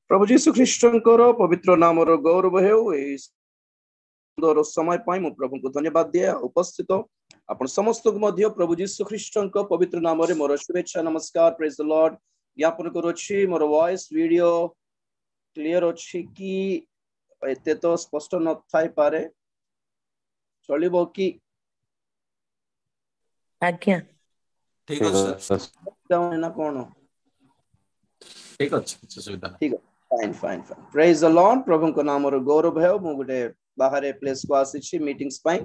प्रभु जीशु ख्रीष्टंकर पवित्र नाम गौरव हे सुंदर समय पाई मु प्रभु को धन्यवाद दिए उपस्थित आपण समस्त को प्रभु जीशु ख्रीष्टंक पवित्र नाम रे मोर शुभेच्छा नमस्कार प्रेज द लॉर्ड ज्ञापन करुछि मोर वॉइस वीडियो क्लियर अछि कि एते तो स्पष्ट न थाई पारे चलिबो कि आज्ञा ठीक है सर जाऊ ना कोन ठीक अछि सुविधा ठीक है fine fine fine praise the Lord प्रभु को नाम रे गौरव है मु गुटे बाहर प्लेस को आसी मीटिंग्स पाई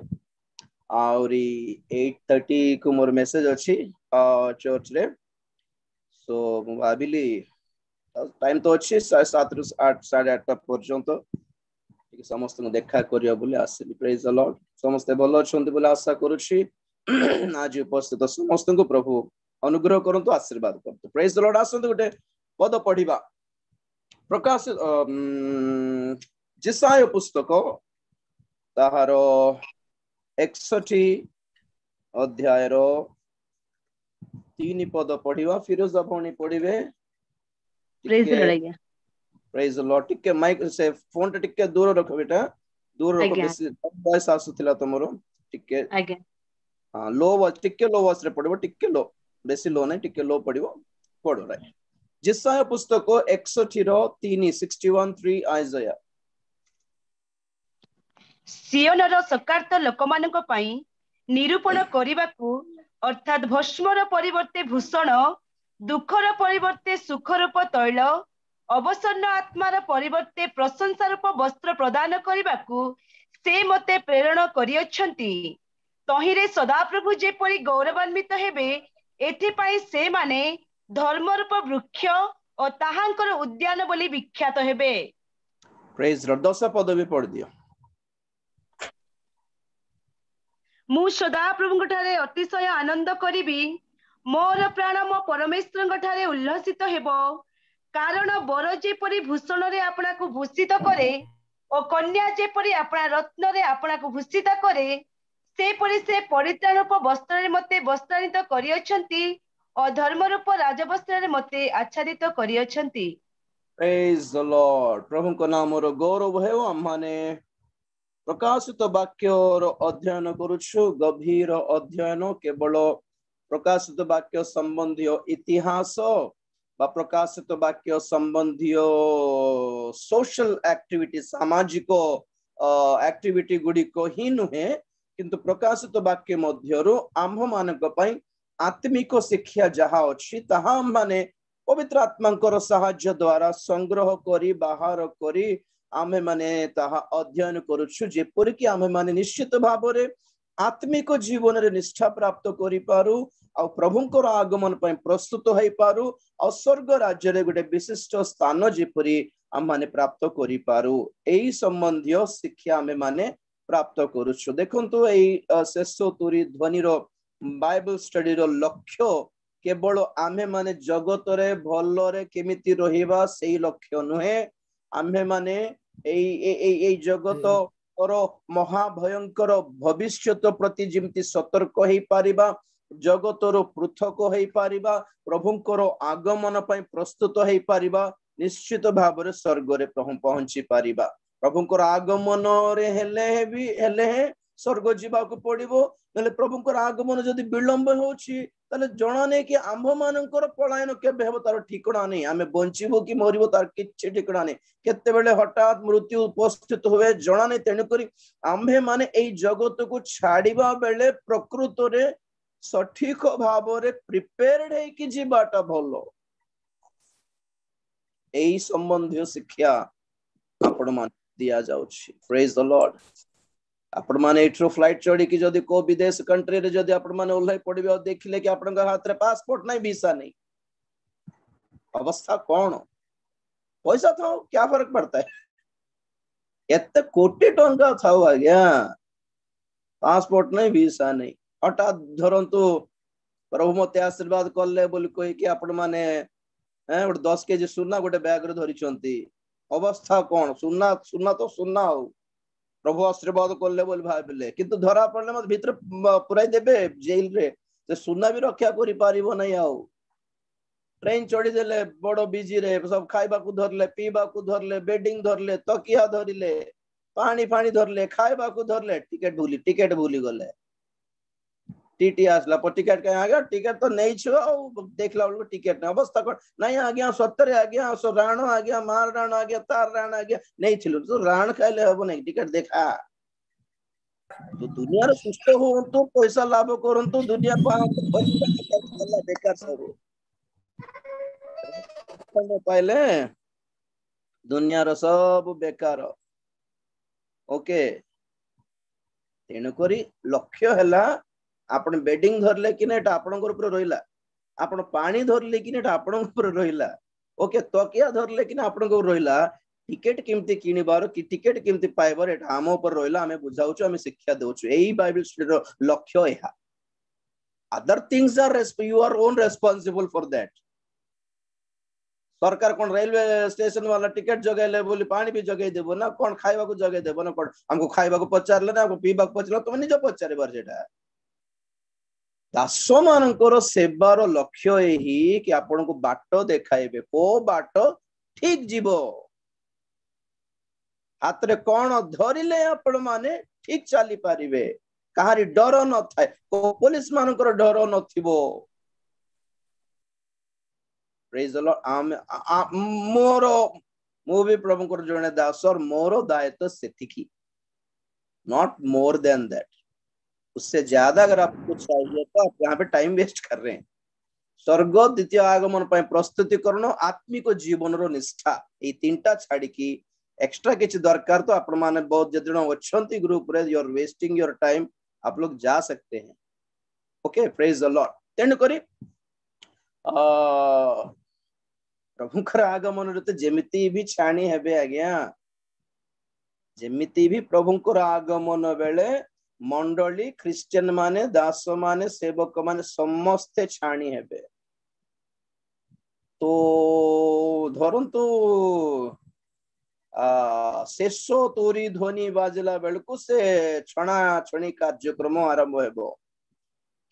और 8:30 को मोर मेसेज अछि चर्च रे सो मु भाबिली टाइम तो अछि 7 रु 8 8:30 पर्यंत ठीक समस्त को देखा करियो बोले आसी प्रेज द लॉर्ड समस्त भलो छंती बोले आशा करूछि आज उपस्थित समस्त को प्रभु अनुग्रह करंतु आशीर्वाद करंतु प्रेज द लॉर्ड आसंतु गुटे पद पढ़िबा प्रकाश जेसाया पुस्तक ताहार 61 अध्याय रो 3 पद पढ़िबा फिरोज भौणी पढ़िबे प्रेज द लॉर्ड टिके माइक से फोन टिके दूर रखो बेटा दूर रखो बेसी वॉइस आसुतिला तमरो टिके हां लो वॉइस टिके लो वॉइस रे पढ़िबो टिके लो बेसी लो नै टिके लो पढ़िबो पढ़ो राइट जेसाया पुस्तक 61 रो 3 61:3 आइजाया सियोनर सकार्त लोकमानक पई निरूपण करिबाकू अर्थात भस्मर परिवर्ते भूषण दुखर परिवर्ते सुखरूप तैल अवसन्न आत्मार परिवर्ते प्रशंसा रूप वस्त्र प्रदान करिबाकू से मते प्रेरण करियछंती तहिरे सदाप्रभु जेपरि गौरवान्वित हेबे एथिपाई से माने धर्मरूप वृक्ष और ताहांकर उद्यान बोली विख्यात हेबे प्रेज लॉर्ड 10 पद भी पढ़ दियो मु सदाप्रभु ठारे अतिशय आनंद करिबी मोर प्राण मो परमेश्वर ठारे उल्लसित हेबो कारण बर जेपरि भूषण रे आपना को भूषित करे और कन्या जेपरि आपना रत्न रे आपना को भूषित करे से परि से परित्राण रूप वस्त्र रे मते वस्त्रान्वित करियछंती और धर्म रूप राजवस्त्र रे मते आच्छादित करियछंती प्रेज द लॉर्ड प्रभु को नाम रो गौरव है माने प्रकाशित वाक्य अध्ययन करुछु गभीर अध्ययन केवल प्रकाशित वाक्य संबंधी इतिहास बा प्रकाशित वाक्य संबंधी सोशल एक्टिविटी सामाजिक एक्टिविटी गुडी को ही नुहे किंतु प्रकाशित वाक्य मध्यरु आम्भ मानक पई आत्मिक शिक्षा जहा अछि ताहा माने पवित्र आत्मांकर सहाय्य द्वारा संग्रह करी बाहर करी आमे माने ताहा अध्ययन करूछु जेपर कि आमे माने निश्चित भाव रे आत्मिक जीवन रे निष्ठा प्राप्त करि पारू आ प्रभुंकर आगमन पय प्रस्तुत होई पारू और स्वर्ग राज्य रे गुटे विशिष्ट स्थान जेपरि आम माने प्राप्त करि पारू एई संबंधी शिक्षा आमे माने प्राप्त करूछु देखंतु एई शेषोतुरी ध्वनि रो बाइबल स्टडी रो लक्ष्य केवल आमे माने जगत रे भल रे केमिति रहिबा सेही लक्ष्य नुहे आमे माने एई जगत और महाभयंकर भविष्यत प्रति जिमती सतर्क होई पारिबा जगतर पृथक होई पारिबा प्रभुंकर आगमन पय प्रस्तुत होई पारिबा निश्चित भाव रे स्वर्ग रे पहुंची पारिबा प्रभुंकर आगमन रे हेले स्वर्ग जीवा को पड़िबो नले प्रभुंकर आगमन जदि विलंब होछि तले जणा नै कि आंभ मानकर पलायन केबे हेबो तार ठिकणा नै आमे बंचिबो कि मरिबो तार किछि ठिकणा नै केते बेले हठात मृत्यु उपस्थित होवे जणा नै तेनु करी आंभे माने एई जगत को छाड़ीबा बेले प्रकृत रे सठिक भाव रे प्रिपेयर्ड है कि जीवाटा भलो एई संबंधी शिक्षा आपण मान दिया जाउछि प्रेज द लॉर्ड आपण माने एठरो फ्लाइट चढ़ी कि जदी को विदेश कंट्री रे जदी आपण माने ओल्हाई पड़िबे और देखिले कि आपण हाथ रे पासपोर्ट नहीं वीसा नहीं अवस्था कौन पैसा था क्या फर्क पड़ता है एते कोटी टंका थाउ आज्ञा पासपोर्ट नहीं वीसा नहीं हठात धरंतु प्रभु मते आशीर्वाद करले बोली कहि कि आपण माने 10 केजी सुना गोटे बैग रे धरि छंती अवस्था कौन सुना सुना तो सुना हो प्रभु आशीर्वाद करले बोली भाबिले किंतु धरा पड़ले मत भीतर पुराई देबे जेल रे से सुना भी रक्षा करि पारिबो नै आउ ट्रेन चढ़ी देले बड़ बिजी रे सब खाइबा को धरले पीबा को धरले बेडिंग धरले तकिया धरले पानी पानी धरले खाइबा को धरले टिकट भूली गले टीटी आसला पर टिकट कहीं आ गया टिकट तो नहीं छो देखला बेलू टिकट नहीं अवस्था कौन नहीं आ गया सत्तर आ गया सो राण आ गया मार राण आ गया तार राण आ गया नहीं छिलु तो राण खाइले हबो नहीं टिकट देखा तो दुनिया सुस्थ हो पैसा लाभ करंतु दुनिया बेकार सब पाइले दुनिया सब बेकार ओके तेणु करी लक्ष्य हैला आपण बेडिंग धरले कि नेटा आपनकर ऊपर रहिला आपण पानी धरले कि नेटा आपनकर ऊपर रहिला ओके तकिया धरले कि आपनकर ऊपर रहिला टिकट केमती किनिबार कि टिकट केमती पाइबार एटा हम ऊपर रहिला हमें बुझाउछु हमें शिक्षा देउछु एही बाइबल स्टडी रो लक्ष्य एहा other things are you are own responsible for that सरकार कोन रेलवे स्टेशन वाला टिकट जगैले बोली पानी भी जगै देबो ना कोन खाइबा को जगै देबो ना कोन हमको खाइबा को पचारले ना हमको पीबा को पचला तुम निज पचारे बार जेटा दास मानकर सेवार लक्ष्य यही कि आपण को बाट देखाइबे को बाट ठीक जीवो हाथ रे कौन धरिले आपण माने ठीक चली पारिबे कहारी डर न थाए को पुलिस मानकर डर नथिबो प्रेज द लॉर्ड मोर मु भी प्रभु को जने दास और मोर दायित्व सेतिकी नॉट मोर देन दैट उससे ज्यादा अगर आपको चाहिए तो आप यहाँ पे टाइम वेस्ट कर रहे हैं स्वर्ग द्वितीय आगमन पर प्रस्तुति करनो आत्मिक जीवन रो निष्ठा ये तीनटा छाड़ी की एक्स्ट्रा किसी दरकार तो आपण माने बहुत जन अच्छी ग्रुप रे you are wasting your time आप लोग जा सकते हैं ओके प्रेज द लॉर्ड तेणु करी प्रभुकर आगमन रे तो जेमिति भी छाणी हेबे आज्ञा जेमिति भी प्रभुकर आगमन बेले मंडली क्रिश्चियन माने दास माने सेवक माने समस्ते छाणी हेबे तो धरंतु शेष तोरी ध्वनि बाजला बेलकु से छणा छणी कार्यक्रम आरंभ हेबो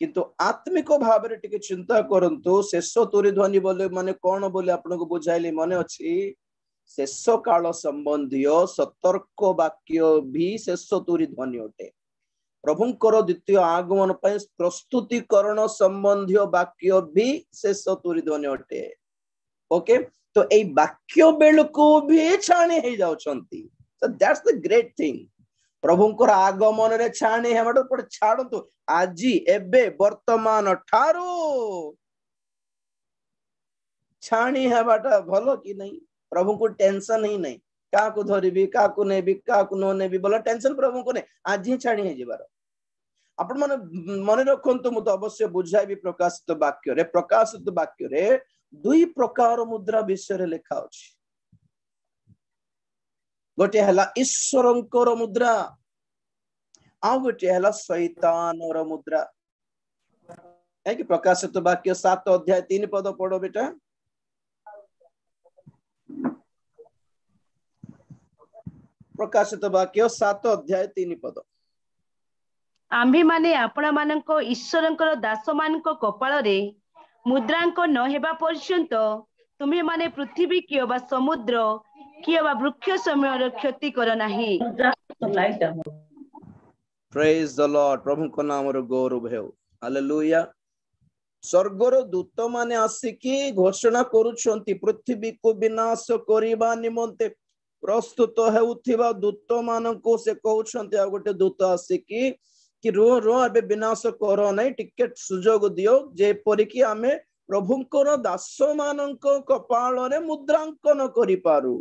किंतु आत्मिक भाव रे टिके चिंता करंतु शेष तोरी ध्वनि बोले माने कोन बोले आपनको बुझाइली माने अछि शेष काल संबंधी सतर्क वाक्य भी शेष तोरी ध्वनि अटे प्रभुंकर द्वितीय आगमन पर प्रस्तुतिकरण संबंधी वाक्य भी शेष तोरी ध्वनि अटे ओके तो ए वाक्य बेलको भी छाणी हे जाउछंती so that's the great thing प्रभुंकर आगमन रे छाणी हेबाट पर छाडंतु आजी एबे वर्तमान ठारो छाणी हेबाट भलो कि नहीं प्रभु को टेंशन ही नहीं का को धरिबी का को नेबी का को न नेबी बोला टेंशन प्रभु को ने आज ही छाणी हे जिबार आपण माने मन रखंतु मु तो अवश्य बुझाइबी प्रकाशित वाक्य रे दुई प्रकार मुद्रा विषय रे लिखा अछि गोटे हला ईश्वरंकर मुद्रा आ गोटे हला शैतानर मुद्रा है कि प्रकाशित वाक्य 7 अध्याय 3 पद पढ़ो बेटा प्रकाशित वाक्य 7 अध्याय 3 पद आम्भे माने आपणा मानक ईश्वरंकर दास मानक कपाळ रे मुद्रांक न हेबा पर्यंत तुम्हें माने पृथ्वी कियो बा समुद्र कियो बा वृक्ष समूहर क्षति कर नाही प्रेज द लॉर्ड प्रभु को नाम रो गौरव हेउ हालेलुया स्वर्गर दूत माने आसिकी घोषणा करूछंती पृथ्वी को विनाश करिबा निमंते प्रस्तुत हेउथिबा दूत मानको से कहउछंती आ गोटे दूत आसिकी कि रो रो अबे विनाश करो नहीं टिकेट सुजोग दियो जे परिकी आमे प्रभुंकर दास माननको कपाळ रे मुद्रांकन करि पारू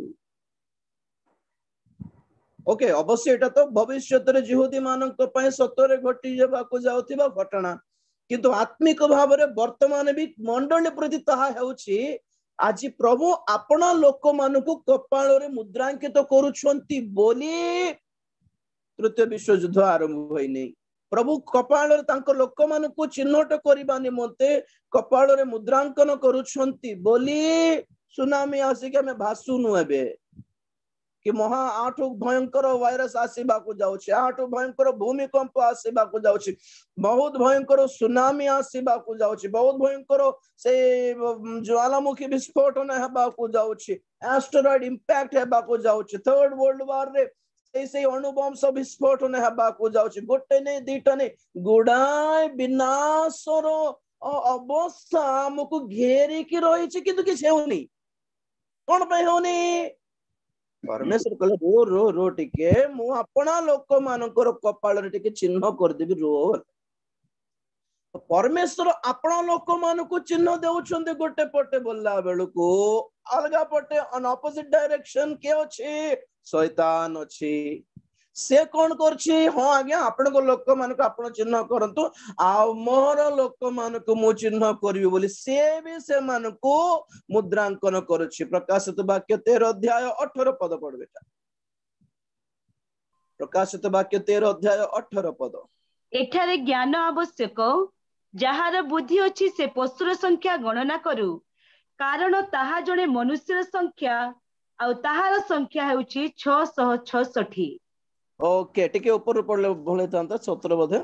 ओके अवश्य एटा तो भविष्यत रे यहूदी माननको पय सतरे घटी जेबाको जाउथिबा घटना किंतु आत्मिक भाव रे वर्तमान भी मंडली प्रति ताहा हेउछि आज प्रभु अपना लोक माननको कपाळ रे मुद्रांकित करूछंती बोली तृतीय विश्व युद्ध आरंभ होई नै प्रभु कपाळ रे तांको लोक माननको चिन्हट करिबा निमंते कपाळ रे मुद्रांकन करूछंती बोली सुनामी आसी के हमें भासुनु हेबे कि महा आठु भयंकर वायरस आसीबा को जाउछि, आठु भयंकर भूमिकंप आसीबा को जाउछि, बहुत भयंकर सुनामी आसीबा को जाउछि, बहुत भयंकर से ज्वालामुखी विस्फोटन हेबा को जाउछि, एस्टेरॉइड इंपैक्ट हेबा को जाउछि, थर्ड वर्ल्ड वॉर रे से अणुबम सब विस्फोटन हेबा को जाउछि, गोटे ने दीटा ने गुडाय विनाशर अवस्था हमको घेरिकी रही किंतु किसी होनी कौन पे होनी परमेश्वर कहले रो रो रो टिके मु अपना लोक मानकर कपाल रे टिके चिन्ह कर देबी रो। परमेश्वर अपना लोक मानक चिन्ह देउछन्ते गोटे पटे बोलला बेलको अलगा पटे अन ऑपोजिट डायरेक्शन के अछि शैतान अछि। से कौन करछि हां आज्ञा आपण को लोक मानक आपण चिन्ह करंतु आ मोर लोक मानक मु चिन्ह करबी बोली से भी से मानको मुद्रांकन करछि। प्रकाशित वाक्य 13 अध्याय 18 पद पढ़ बेटा। प्रकाशित वाक्य 13 अध्याय 18 पद। एठारे ज्ञान आवश्यक, जहार बुद्धि अछि से पशुर संख्या गणना करू, कारण ताहा जणे मनुष्यर संख्या आ ताहार संख्या हेउछि 666। ओके टिके ऊपर पढ़ले भले तांता 17 बोधे।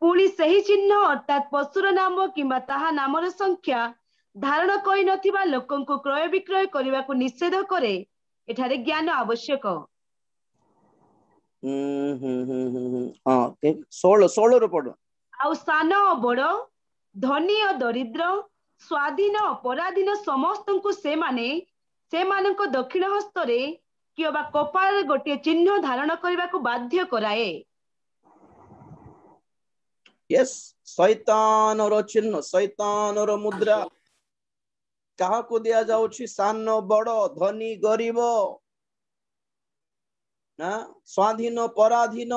पुणी सही चिन्ह अर्थात पशुर नाम किंबा ताहा नामर संख्या धारण करि नथिबा लोकंको क्रय विक्रय करबाकू निषेध करे। एठारे ज्ञान आवश्यक। हां के 16 रो पढ़ो। आ सान बड़, धनी और दरिद्र, स्वाधीन अपराधीन समस्तंकु से मानक दक्षिण हस्तरे कि बा कपाल गोटे चिन्ह धारण करबाकू बाध्य कराए। यस शैतान रो चिन्ह, शैतान रो मुद्रा कहा को दिया जाउछि? सान बड़, धनी गरीब, ना स्वाधीन पराधीन,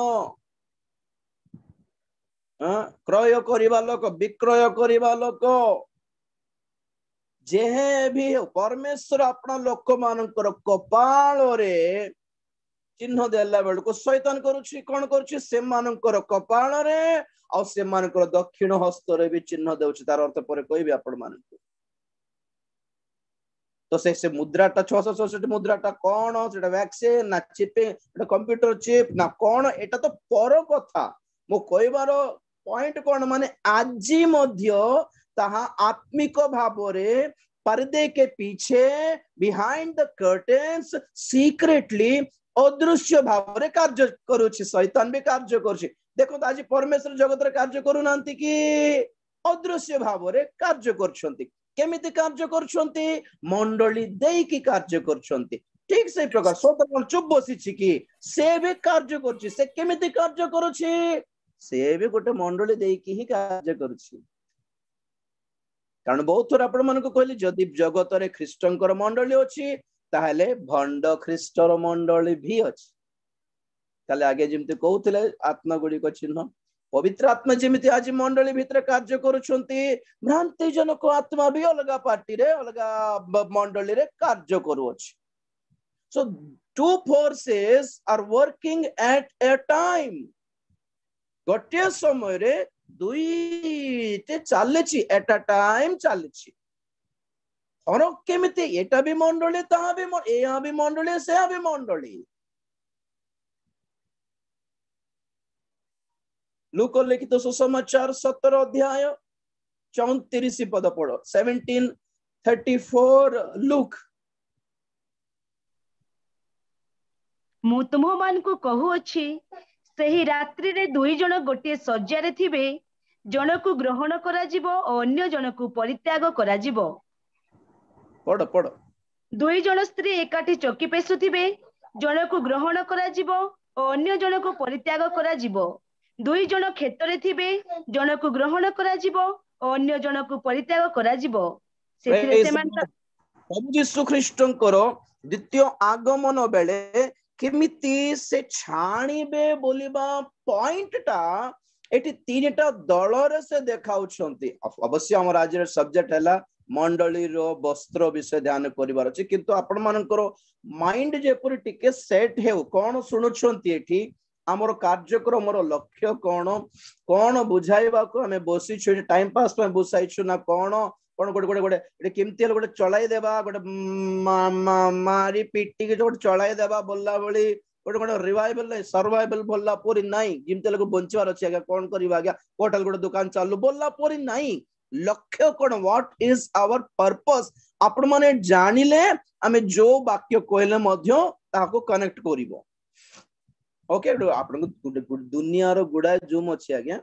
क्रय करिबा लोक, विक्रय करिबा लोक, जेहे भी परमेश्वर अपना लोक मानकर कपाल रे चिन्ह देला बेल को शैतान करूछि कोन करूछि? से मानकर कपाल रे आ से मानकर दक्षिण हस्त रे भी चिन्ह देउछि। तार अर्थ पर कहबी आपण मानक तो से मुद्राटा 666 मुद्राटा कोन? सेटा वैक्सीन ना चिप, एटा कंप्यूटर चिप ना कोन? एटा तो पर कथा मो कहबार पॉइंट कोन माने आजी मध्य ताहा आत्मिक भावरे पर्दे के पीछे बिहाइंड द कर्टेन्स सीक्रेटली अदृश्य भावरे कार्य करूछि। शैतान भी कार्य करूछि। देखो आज परमेश्वर जगत रे कार्य करू नांती कि अदृश्य भावरे कार्य करछंती। केमिति कार्य करछंती? मंडली देई की कार्य करछंती। ठीक से प्रकार शैतान चुप बसिछि कि से भी कार्य करछि। से केमिति कार्य करूछि? से भी गोटे मंडली देई की ही कार्य करूछि। कारण बहुत थोर आपण मानको कहली जदि जगत रे ख्रीष्टंकर मंडली अछि ताहले भंड ख्रीष्टर मंडली भी अछि। ताले आगे जेमते कहउथिले आत्मा गुडी को चिन्ह पवित्र आत्मा जेमिति आज मंडली भितर कार्य करूछंती, भ्रांति जनक आत्मा भी अलगा पार्टी रे अलगा मंडली रे कार्य करूछि। So two forces are working at a time. गोटे समय रे दुईटे चालेछि, एट अ टाइम चालेछि। फरक केमिति? एटा भी मंडली ताहा भी एहा भी मंडली सेहा भी मंडली। लूक लिखित सुसमाचार 17 अध्याय 34 पद पढ़ो। 17:34 लूक। मु तुम मान को कहू अछि, सही रात्रि रे दुई जन गोटे सज्जा रे थिबे, जन को ग्रहण करा जिवो और अन्य जन को परित्याग करा जिवो। पढ़ पढ़। दुई जन स्त्री एकाठी चौकी पेसुथिबे, जन को ग्रहण करा जिवो और अन्य जन को परित्याग करा जिवो। दुई जन क्षेत्र थिबे, जन को ग्रहण करा जिवो और अन्य जन को परित्याग करा जिवो। सेथिरे से मान प्रभु यीशु ख्रीष्टंकर द्वितीय आगमन बेले केमिति से छाणीबे बोलिबा पॉइंटटा एटी तीनटा दलरे से देखाउछंती। अवश्य हमर आज रे सब्जेक्ट हैला मंडली रो वस्त्र विषय ध्यान करिवार अछि, किंतु आपण मानकर माइंड जेपुरी टिके सेट हेउ कोन सुनुछंती एठी हमर कार्यक्रम रो लक्ष्य कोन बुझाइबा को हमें बसी छु टाइम पास में बुझाइछु ना कोन कौन गोटे गोटे गोटे केमती हेले गोटे चलाई देबा गोटे मारी पिटी के गोटे चलाई देबा बोलला बली गोटे गोटे रिवाइवल सर्वाइवल बोलला पूरी नाही जिमते लोग बंचवार अछि आज्ञा कोन करबा आज्ञा होटल गोटे दुकान चालू बोलला पूरी नाही लक्ष्य कोन व्हाट इज आवर पर्पस आपण माने जानिले आमे जो वाक्य कहले मध्य ताको कनेक्ट करिवो ओके आपण दुनिया रो गुडा जूम अछि आज्ञा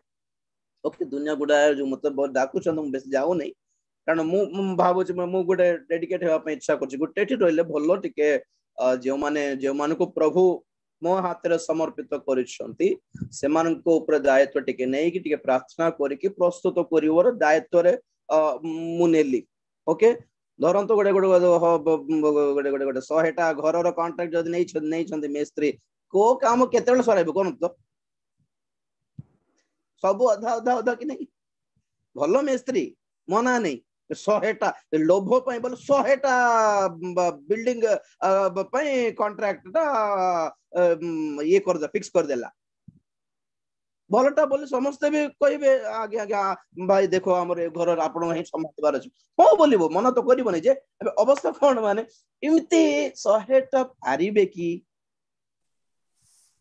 ओके दुनिया गुडा जो मतलब बहुत डाकू छन हम बेस जाऊ नहीं कारण मु भाबो मु गोटे डेडिकेट हेबा पे इच्छा करछि गोटे ठी रहले भलो टिके जो माने को प्रभु मो हाथ रे समर्पित करिसंती से मान को ऊपर दायित्व टिके नै कि टिके प्रार्थना करी कि प्रस्तुत करिवर दायित्व रे मुनेली ओके धरन तो गोटे गोटे गोटे गोटे 100टा घर रो कांट्रैक्ट जदी नै छंदी मेस्त्री को काम केतेल सराइबो कोन तो सब अधा अधा अधा कि नहीं भलो मेस्त्री मना नहीं 100टा लोभ पई बोल 100टा बिल्डिंग पई कॉन्ट्रैक्ट टा ये कर दे फिक्स कर देला भलटा बोले समस्त भी कहबे आगे आगे भाई देखो हमर घर आपण ही समझबार अछि हो बोलिबो मन तो करिबो नै जे अवस्था कोन माने इमती 100टा पारिबे कि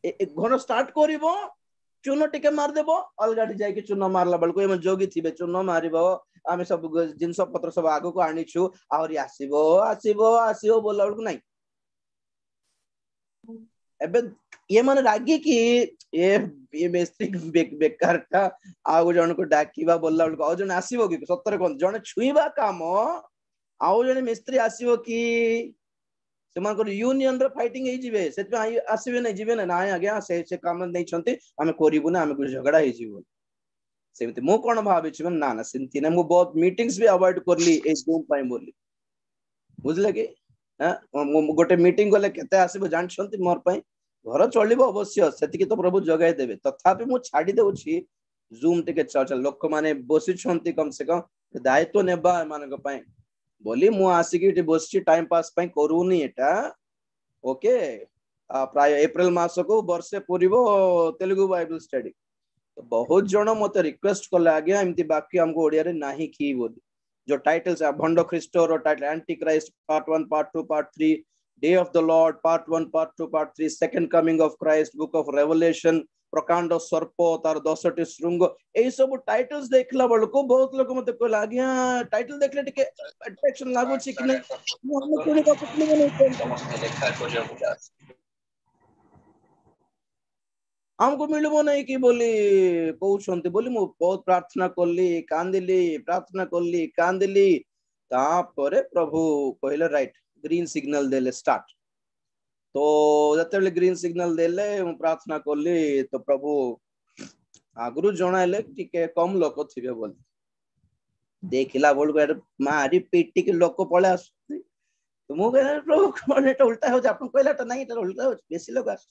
घर स्टार्ट करिवो चून टिके मार देबो अलगाटी जाय कि चून मारला बेल को एम जोगी थिबे चून मारिबो आमे सब जिंस पत्र सब आगो को आनिछु आउरी आसीबो आसीबो आसीबो बोलला बेल को नाही एबे ये माने रागी कि ये मेस्त्री बेकार था आउ जन को डाकीबा बोलला बेल को आ जन आसीबो कि सत्तर कोन जन छुईबा काम आउ जन मेस्त्री आसीबो कि सेमान यूनियन रे फाइटिंग हे जिवे से आसीबे नै जिवे ना आज्ञा से काम नै छंती आमे करिबु ना आमे झगड़ा हे जिवो सेमति मो कोन भाबे छि ना ना सिंती ना मो बहुत मीटिंग्स भी अवॉइड करली ए जूम पाई बोली बुझले कि गोटे मीटिंग गले केते आसीबो जान छंती मोर पाई घर चलिबो अवश्य सेति तो प्रभु जगाई देबे तथापि मो छाडी देउछि जूम टिके चल लोक माने बसि छंती कम से कम दायित्व नेबा मान को पाई बोली मु आसिकी बसची टाइम पास पाई करूनी एटा ओके प्राय अप्रैल मास को वर्षे पूरीबो तेलुगु बाइबल स्टडी तो बहुत जन मते रिक्वेस्ट कले आज्ञा एमती बाकी हमको ओडिया रे नाही की बोली जो टाइटल्स भंड ख्रीष्ट रो title antichrist part 1 part 2 part 3 day of the Lord part 1 part 2 part 3 second coming of Christ book of Revelation प्रकांड सर्प तार 10टी श्रृंग ए सब टाइटल्स देखला बेल को बहुत लोग मते कहला आज्ञा टाइटल देखले टिके अट्रैक्शन लागो छी कि नै हम कोनी का कुटली नै लेखा करिया बुझा हमको मिलबो नहीं कि बोली कहउछंती बोली मु बहुत प्रार्थना करली कांदिली तापरे प्रभु कहले राइट ग्रीन सिग्नल देले स्टार्ट तो जते ग्रीन सिग्नल देले प्रार्थना करली तो प्रभु आगुरु जणाइले टिके कम लोक थिबे बोली देखिला बोल को मारी पिटी के लोक पळे आसती तो मु कहले प्रभु कोन एटा उल्टा हो जा अपन कहला त नहीं एटा उल्टा हो बेसी लोग आस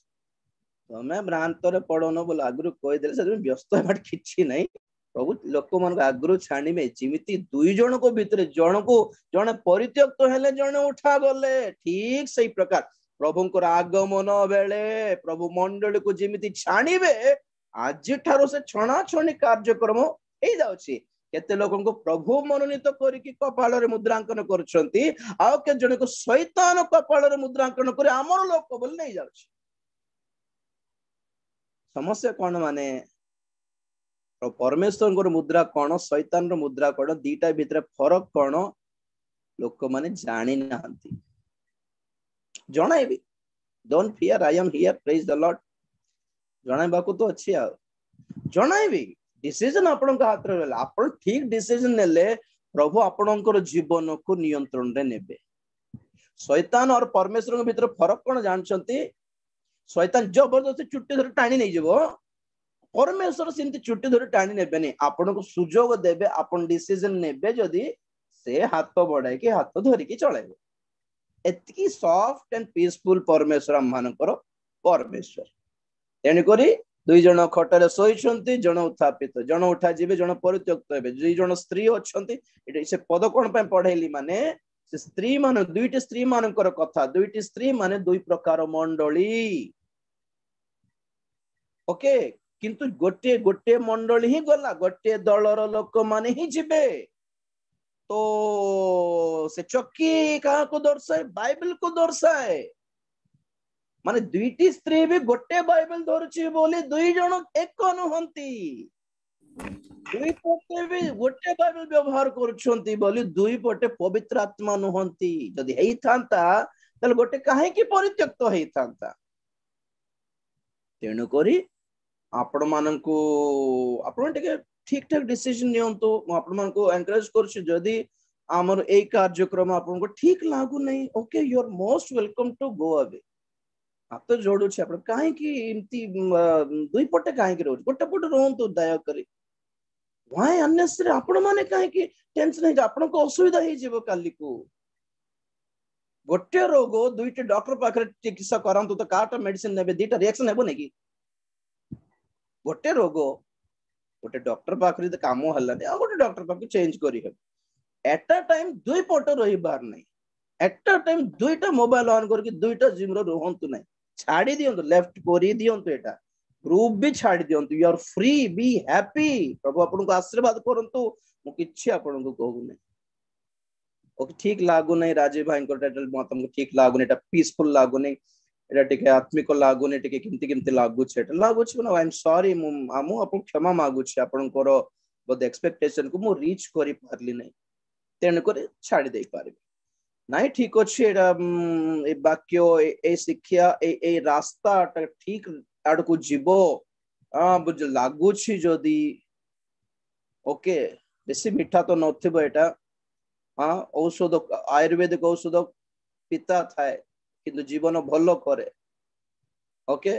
तमे भ्रांत रे पड़ोन बोल आगुरु कहि देले से व्यस्त हेबाट किछि नहीं प्रभु लोक मन आगुरु छाणीबे जिमिति दुई जन को भितरे जन को जने परित्यक्त हेले जने उठा गले ठीक सही प्रकार प्रभु को आगमन बेले प्रभु मंडल को जिमिति छाणीबे आज ठारो से छणा छणी कार्यक्रम हे जाउछि केते लोगन को प्रभु मनोनीत करिकि कपाल रे मुद्रांकन करछंती आ के जने को शैतान कपाल रे मुद्रांकन करे हमर लोक बोल नै जाउछि समस्या कौन माने परमेश्वर मुद्रा कौन शैतान रो मुद्रा कौन दीटा भितर फरक कौन लोक माने जानी नाहंती जणाइबी don't fear I am here praise the Lord जणाइबा को तो अछि आ जणाइबी डिसीजन आपन का हाथ रे रहला आपन ठीक डिसीजन नेले प्रभु आपनकर जीवन को नियंत्रण रे नेबे शैतान और परमेश्वर के भितर फरक कौन जानछंती शैतान जबरदस्ती चुट्टी धरि टाणी नहीं जबो परमेश्वर सिंती चुट्टी धरि टाणी नेबे नहीं आपन को सुजोग देबे आपन डिसीजन नेबे जदी से हाथ बढ़ाई के हाथ धरि के चलाइबे एतकी सॉफ्ट एंड पीसफुल परमेश्वर मानकर परमेश्वर तेन करी दुई जन खटरे सोईछंती जन उत्थापित जन उठा जीवे जन परित्यक्त हेबे दुई जन स्त्री अछंती एटा से पद कोन पे पढैली माने से स्त्री मान दुईटी स्त्री मानकर कथा दुईटी स्त्री माने दुई प्रकार मंडली ओके किंतु गोटे गोटे मंडली ही गला गोटे दलर लोक माने ही जिबे तो से चक्की कहा को दर्शाए बाइबल को दर्शाए माने दुईटी स्त्री भी गोटे बाइबल धरुची बोली दुई जन एक नुहंती दुई पटे भी गोटे बाइबल व्यवहार करूछंती बोली दुई पटे पवित्र आत्मा नुहंती जदि हेई थांता तले गोटे काहे की परित्यक्त हेई थांता तेणु करी आपण माननकु आपण टिके ठीक ठाक डिसीजन नियंतु आपण मानकु एनकरेज करछु जदि हमर ए कार्यक्रम आपण को ठीक लागु नहीं okay you are most welcome to go away आप तो जोड़ू छे आपण काहे की इमती दुई पटे काहे की रोज गोटे पटे रहंतु दया करी व्हाई अननेसेसरी आपण माने काहे की टेंशन है आपण को असुविधा हे जेबो काली को गोटे रोग दुईटे डॉक्टर पाखरे चिकित्सा करंतु तो काटा मेडिसिन नेबे दीटा रिएक्शन हेबो नै की गोटे रोग गोटे डॉक्टर पाखरे तो काम हल्ला आ गोटे डॉक्टर पाख चेंज करी हे एट अ टाइम दुई पट रही बार नहीं एट अ टाइम दुईटा मोबाइल ऑन करके दुईटा जिम रो रहंतु नहीं छाड़ी दियंतु लेफ्ट करी दियंतु एटा ग्रुप भी छाड़ी दियंतु you are free be happy प्रभु आपन को आशीर्वाद करंतु मु किछि आपन को कहू नहीं ओके ठीक लागु नहीं राजीव भाई को टाइटल म तुमको ठीक लागु नहीं एटा पीसफुल लागु नहीं एटा टिके आत्मिक लागु नहीं टिके किमती लागु छै एटा लागु छै ना आई एम सॉरी मु आपन क्षमा मागु छी आपन को बोध एक्सपेक्टेशन को मु रीच करि पारली नहीं तेन करे छाड़ी दे पारे नहीं ठीक अच्छे ए वाक्य ए शिक्षा ए रास्ता ठीक आड़ को जीवो बुझ लागु छी जदी ओके बेसी मीठा तो नथिबो एटा हाँ औषध आयुर्वेदिक औषध पिता थाए किंतु जीवन भलो करे ओके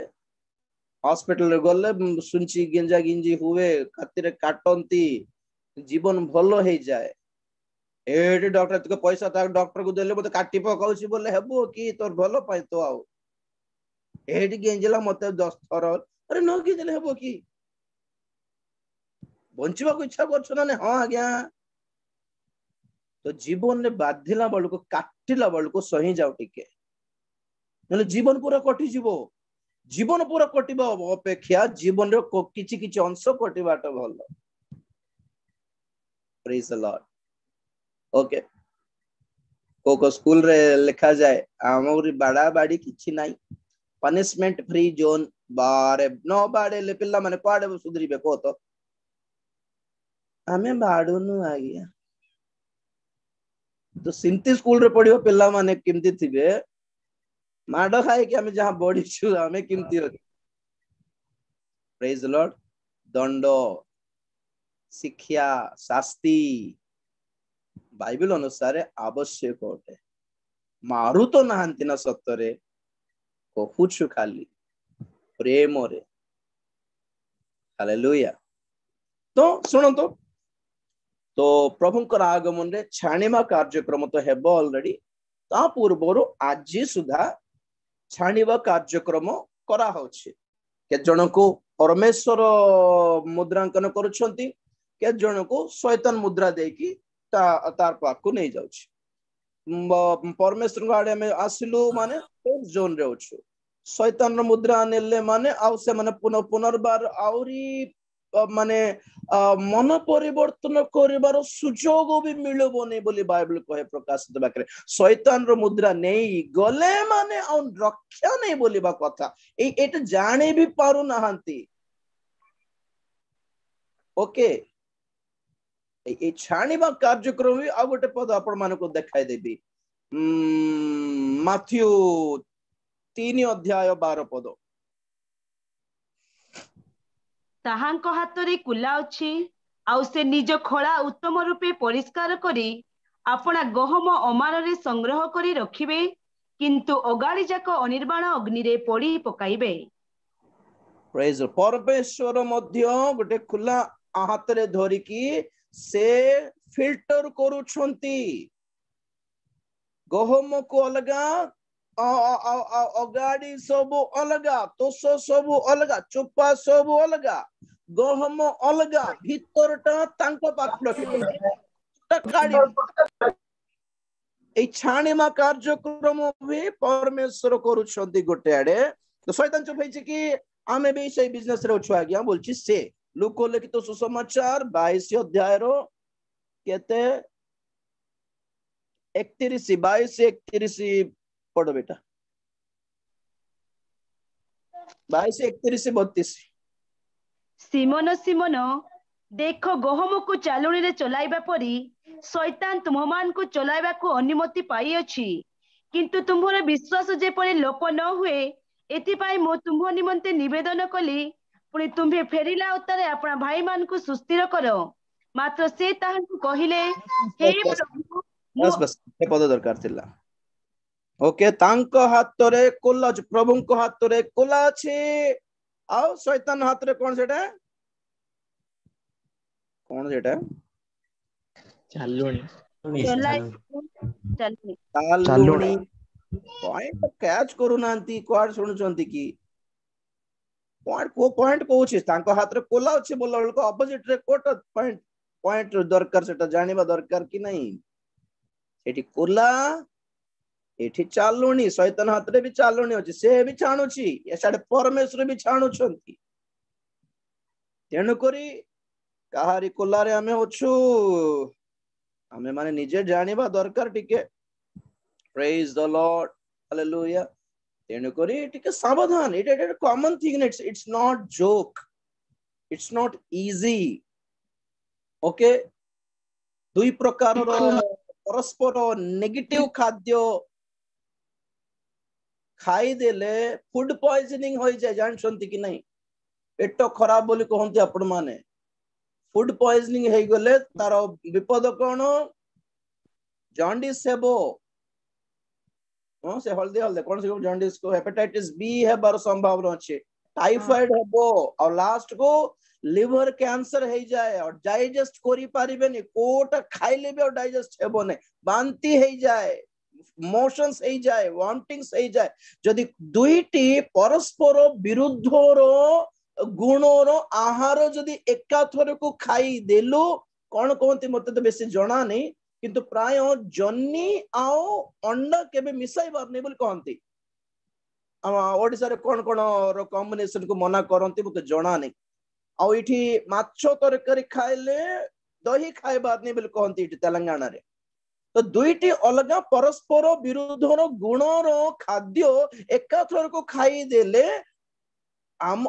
हॉस्पिटल रे गले सुनची गिंजा गिंजी हुए खातिर काटंती जीवन भलो हे जाए एडी डॉक्टर तक पैसा ताक डॉक्टर को देले मते काटी पकाउची बोले हेबो की तोर भलो पाइ तो आउ एडी गेंजला मते 10 थर अरे न की देले हेबो की बंचिबा को इच्छा करछ ना हां आज्ञा तो जीवन ने बाधिला बल को काटिला बल को सही जाउ टिके नले जीवन पूरा कटि जीवो जीवन पूरा कटिबा अपेक्षा जीवन रो किछि किछि अंश कटिबाटा भलो प्रेज द लॉर्ड ओके को स्कूल रे लिखा जाए आमरी बाड़ा बाड़ी किछि नाही पनिशमेंट फ्री जोन बारे न बाड़े ले पिल्ला माने पाड़े सुधरीबे को तो हमें बाड़ुनु आ गया तो सिंती स्कूल रे पढ़ियो पिल्ला माने किमती थिबे माडो खाए कि हमें जहां बॉडी छु हमें किमती हो प्रेज द लॉर्ड दंड शिक्षा शास्ति बाइबल अनुसार आवश्यक होते मारू तो नहांती ना सत्तरे कहूछु खाली प्रेम रे हालेलुया तो सुनो तो प्रभुंकर आगमन रे छाणीमा कार्यक्रम तो हेबो ऑलरेडी ता पूर्वरु आज सुधा छाणीबा कार्यक्रम करा होछि के जन को परमेश्वर मुद्रांकन करूछंती के जन को शैतान मुद्रा देकी तार पाक नहीं जाउछ परमेश्वर गाड़े में आसिलु माने जोन रे होछु शैतान मुद्रा नेले माने आउ से माने पुनर्बार आउरी माने मन परिवर्तन करिवार सुजोग भी मिलबो नै बोली बाइबल कहे प्रकाशित वाक्य शैतान रो मुद्रा नहीं गले माने आ रक्षा नहीं बोलिबा कथा एटा जाने भी पारु नहांती ओके ए छाणीबा कार्यक्रम भी आ गोटे पद आपण मान को देखाई देबी माथ्यू 3 अध्याय 12 पद ताहांको हातरे कुला अछि आउ से निज खळा उत्तम रूपे परिष्कार करी आपणा गहम अमार रे संग्रह करी रखिबे किंतु अगाड़ी जाक अनिर्वाण अग्नि रे पड़ी पकाइबे प्रेज परमेश्वर मध्य गोटे खुला हातरे धरि की से फिल्टर करूछंती गहम को अलगा अगाड़ी सब अलगा तोष सब अलगा चोपा सब अलगा गहम अलगा भीतरटा तांको पाख ए छाणीमा कार्यक्रम भी परमेश्वर करूछंती गोटे आडे तो शैतान चुप होइछि कि आमे भी से बिजनेस रे अछु आज्ञा बोलछि से लूक लिखित सुसमाचार 22 अध्याय रो केते 31 22 31 पढ़ो बेटा 22 31 32 ସିମୋନ ସିମୋନ ଦେଖ ଗହମକୁ ଚାଲୁଣିରେ ଚଲାଇବା ପରି ଶୈତାନ ତୁମମାନଙ୍କୁ ଚଲାଇବାକୁ ଅନୁମତି ପାଇଅଛି, କିନ୍ତୁ ତୁମ୍ଭର ବିଶ୍ୱାସ ଯେପରି ଲୋପ ନ ହୁଏ ଏଥିପାଇଁ ମୁଁ ତୁମ୍ଭ ନିମନ୍ତେ ନିବେଦନ କଲି। ପୁଣି ତୁମ୍ଭେ ଫେରିଲା ଉତ୍ତାରେ ଆପଣ ଭାଇମାନଙ୍କୁ ସୁସ୍ଥିର କର। ମାତ୍ର ସେ ତାହାଙ୍କୁ କହିଲେ, ହେ ପ୍ରଭୁ, बस बस ये पद दरकार थिला। ओके तांको हातरे कोला अछि, प्रभुଙ୍କ हातरे कोला अछि ଆଉ ଶୈତାନ ହାତରେ କଣ ସେଟା ଚାଲୁଣି ଚାଲୁଣି ତାଲୁଣି ପଏଣ୍ଟ କ୍ୟାଚ୍ କରୁନାହାନ୍ତି କୁଆଡେ ଶୁଣୁଛନ୍ତି କି ପଏଣ୍ଟ କହୁଛି ତାଙ୍କ ହାତରେ କୋଲା ଅଛି ବୋଲା ବେଳକୁ ଅପୋଜିଟ ରେ କୋଟ ପଏଣ୍ଟ ଦରକାର ସେଟା ଜାଣିବା ଦରକାର କି ନାହିଁ। ଏଠି କୋଲା ଏଠି ଚାଲୁଣି ଶୈତାନ ହାତରେ ବି ଚାଲୁଣି ଅଛି ସେ ବି ଛାଣୁଛି ଏସାଡେ ପରମେଶ୍ୱର ବି ଛାଣୁଛନ୍ତି। ତେଣୁକରି କାହାରି କୋଲାରେ ଆମେ ଅଛୁ ଆମେ ମାନେ ନିଜେ ଜାଣିବା ଦରକାର ଟିକେ। Praise the lord hallelujah. ତେଣୁକରି ଟିକେ ସାବଧାନ ଏଇଟା common thing it's not joke it's not easy. Okay ଦୁଇ ପ୍ରକାରର परस्पर नेगेटिव खाद्य खाईदेले फूड पॉइजनिंग हो जाए जानते कि नहीं पेट खराब बोली कहते आपण माने फूड पॉइजनिंग हो गले तार विपद कौन जॉन्डिस हेबो से हल्दी हल्दी कौन से जॉन्डिस को हेपेटाइटिस बी हेबार संभावना अच्छे टाइफाइड हेबो और लास्ट को लिवर कैंसर हो जाए और डाइजेस्ट करी पारिबेनी कोटा खाइले भी और डाइजेस्ट हेबो ने बांती हो जाए मोशंस हो जाए वॉमिटिंग्स हो जाए जदि दुईटी परस्पर विरुद्धर गुणर आहार जदि एकाथर को खाई देलु कौन कहते मते तो बेसी जना नहीं किंतु प्राय जन्नी आओ अंडा केबे मिसाई बारनी बोली कहती ओडिसा रे कौन कौन कॉम्बिनेशन को मना करती मते जना नहीं आउ इठी माछो तरकारी खाइले दही खाइबार नहीं बोली कहती इठी तेलंगाना रे तो दुईटी अलग परस्पर विरुद्धर गुणर खाद्य एकाथर को खाई देले आम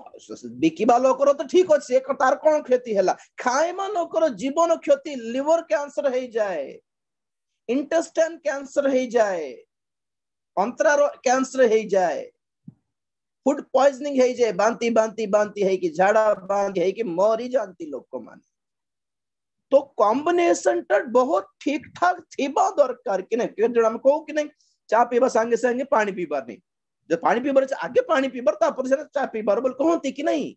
बिकिबा लोकर तो ठीक अच्छे तार कौन क्षति है खाइबा लोकर जीवन क्षति लिवर कैंसर हो जाए इंटेस्टाइन कैंसर हो जाए अंतरार कैंसर हो जाए फूड पॉइजनिंग हो जाए बांती बांती बांती है कि झाड़ा बांती है कि मरी जानती लोक मान तो कॉम्बिनेशन टा बहुत ठीक ठाक थीबा दरकार कि नहीं जो हम कहू कि नहीं चा पीबा संगे संगे पानी पीबार नहीं जो पानी पीबार आगे पानी पीबार तापर से चा पीबार बोल कहती कि नहीं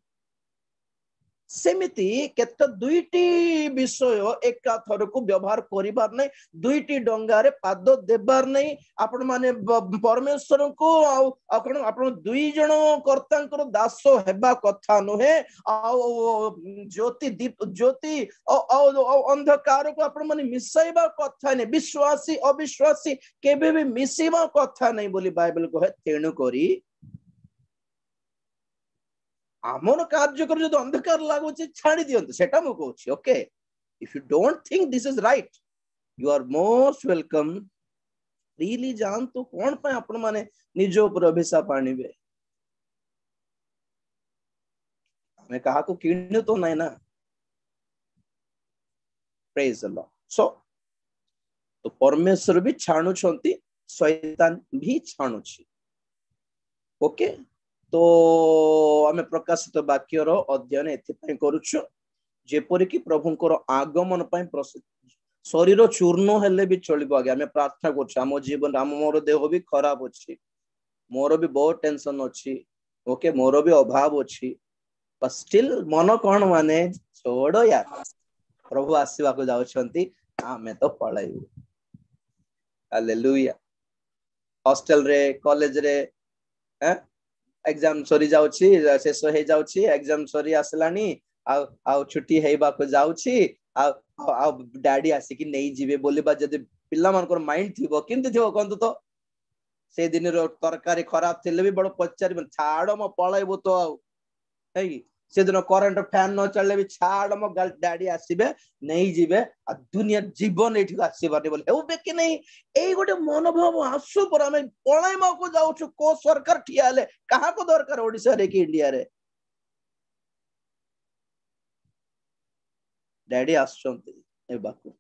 सेमिति केते दुईटी विषय एका थर को व्यवहार करिबार नहीं दुईटी डंगारे पाद देबार नहीं आपण माने परमेश्वर को आपण दुई जण कर्तांकर दास हेबा कथा नुहे ज्योति दीप ज्योति अंधकार को आपण माने मिसाइबा कथा नहीं विश्वासी अविश्वासी केबे भी मिसिबा कथा नहीं बोली बाइबल कहे तेणु करी आमर कार्य कर जो अंधकार लागू छाड़ी दियंतु सेटा मु कहूची okay if you don't think this is right you are most welcome freely जानतु कोन पे आपण माने निज ऊपर अभिशाप आनिबे हमें कहा को किण्य तो नहीं ना प्रेज द लॉर्ड सो तो परमेश्वर भी छाणु छंती शैतान भी छाणुची ओके तो आमे प्रकाशित वाक्यर अध्ययन एथि करूछु जेपरि कि प्रभुंकर आगमन पई शरीर चूर्ण हेले भी चलिबो आगे आमे प्रार्थना करछु हम जीवन हम मोर देह भी खराब अछि मोर भी बहुत टेंशन अछि ओके मोर भी अभाव अछि बट स्टिल मन कोन माने छोड़ो यार प्रभु आसीबा को जाउछंती आमे तो पळाइबु हालेलुया हॉस्टल रे कॉलेज रे एग्जाम सरी जाउछि शेष हे जाउछि एग्जाम सरी आसलानी आ छुट्टी हेबा को जाउछि आ डैडी आसी कि नहीं जीवे बोलिबा जदि पिल्ला मानकर माइंड थिबो किंतु थिबो कोन तो से दिन रो तरकारी खराब थिले भी बड़ पचारि छाड़ो म पळाइबो तो है से दिन करंट फैन न चलले भी छाड़ मो डैडी आसीबे नहीं जीवे आ दुनिया जीवन एठी आसीबानी बोले हेबे कि नहीं एई गोटे मनोभाव आसु पर हम पळाइमा को जाउछु को सरकार ठियाले कहा को दरकार ओडिसा रे कि इंडिया रे डैडी आछंती ए बाकू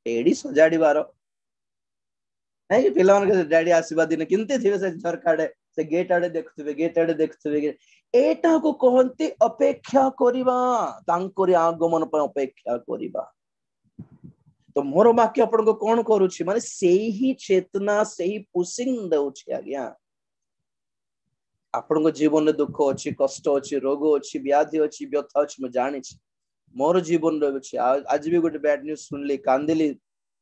एडी सजाडी बारो नहीं पिला मन के डैडी आसीबा दिन किंते थिबे से झरकाडे से गेट आडे देखुथिबे एटा को कहंती अपेक्षा करिबा तांकरी आगमन पर अपेक्षा करिबा तो मोर वाक्य आपन को कोन करूछि माने सेही ही चेतना सेही पुशिंग दउछि आज्ञा आपन को जीवन में दुख अछि कष्ट अछि रोग अछि व्याधि अछि व्यथा अछि म जानि छी मोर जीवन रे अछि आज भी गोटे बैड न्यूज सुनली कांदिली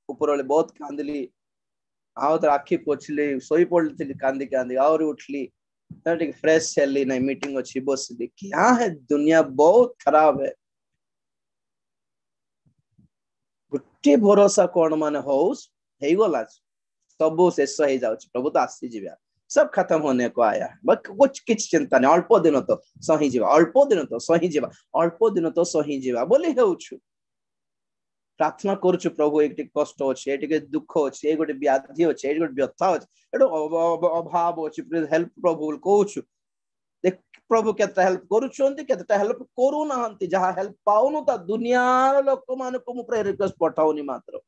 ऊपर वाले बहुत कांदिली आओ तो आखि पोछली सोई पड़ती कांदी कांदी और उठली फ्रेश चली नहीं मीटिंग अच्छी बसली क्या है दुनिया बहुत खराब है गोटे भरोसा कौन माने होउस हेई गला सब शेष हो जाउछ प्रभु तो आसी जिबा सब खत्म होने को आया बस कुछ किछ चिंता नहीं अल्प दिन तो सही जिबा अल्प दिन तो सही जिबा अल्प दिन तो सही जिबा बोली हेउछु प्रार्थना करूछु प्रभु एक कष्ट अछि एटिके दुख अछि ए गोटे व्याधि अछि ए गोटे व्यथा अछि एटो अभाव अछि प्लीज हेल्प प्रभु कहूछु देख प्रभु केता हेल्प करूछंती केता हेल्प करू नाहंती जहा हेल्प पाउनु ता दुनिया लोक मान को मु प्रेयर रिक्वेस्ट पठाउनी मात्र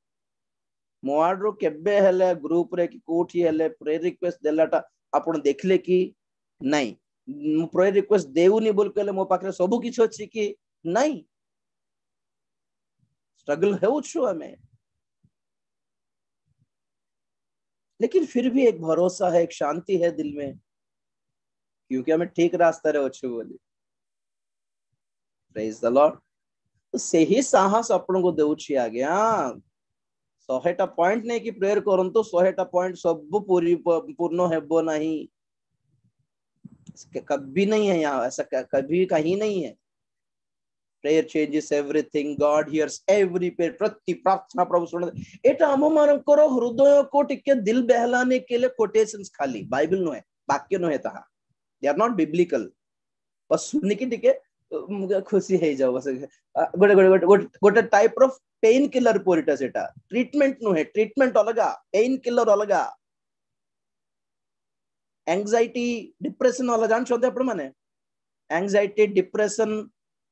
मोआडरो केबे हेले ग्रुप रे कि कोठी हेले प्रेयर रिक्वेस्ट देलाटा आपण देखले कि नहीं मु प्रेयर रिक्वेस्ट देउनी बोल केले मो पाखरे सब किछ अछि कि नहीं स्ट्रगल है हमें लेकिन फिर भी एक भरोसा है एक शांति है दिल में क्योंकि हमें ठीक रास्ता रे अच्छे बोली प्रेज द लॉर्ड तो सही साहस अपन को देउछि आज्ञा 100टा पॉइंट नहीं कि प्रेयर करन तो 100टा पॉइंट सब पूर्ण हेबो नहीं कभी नहीं है यहाँ ऐसा कभी कहीं नहीं है prayer changes everything god hears every prayer प्रति प्रार्थना प्रभु सुन एटा हम मानकर हृदय को टिके दिल बहलाने के लिए कोटेशंस खाली बाइबल नो है वाक्य नो है ता दे आर नॉट बिब्लिकल बस सुन के टिके खुशी हे जाओ बस गोटे टाइप ऑफ पेन किलर पोरिटा सेटा ट्रीटमेंट नो है ट्रीटमेंट अलगा पेन किलर अलगा एंजाइटी डिप्रेशन वाला जान छोते आपण माने एंजाइटी डिप्रेशन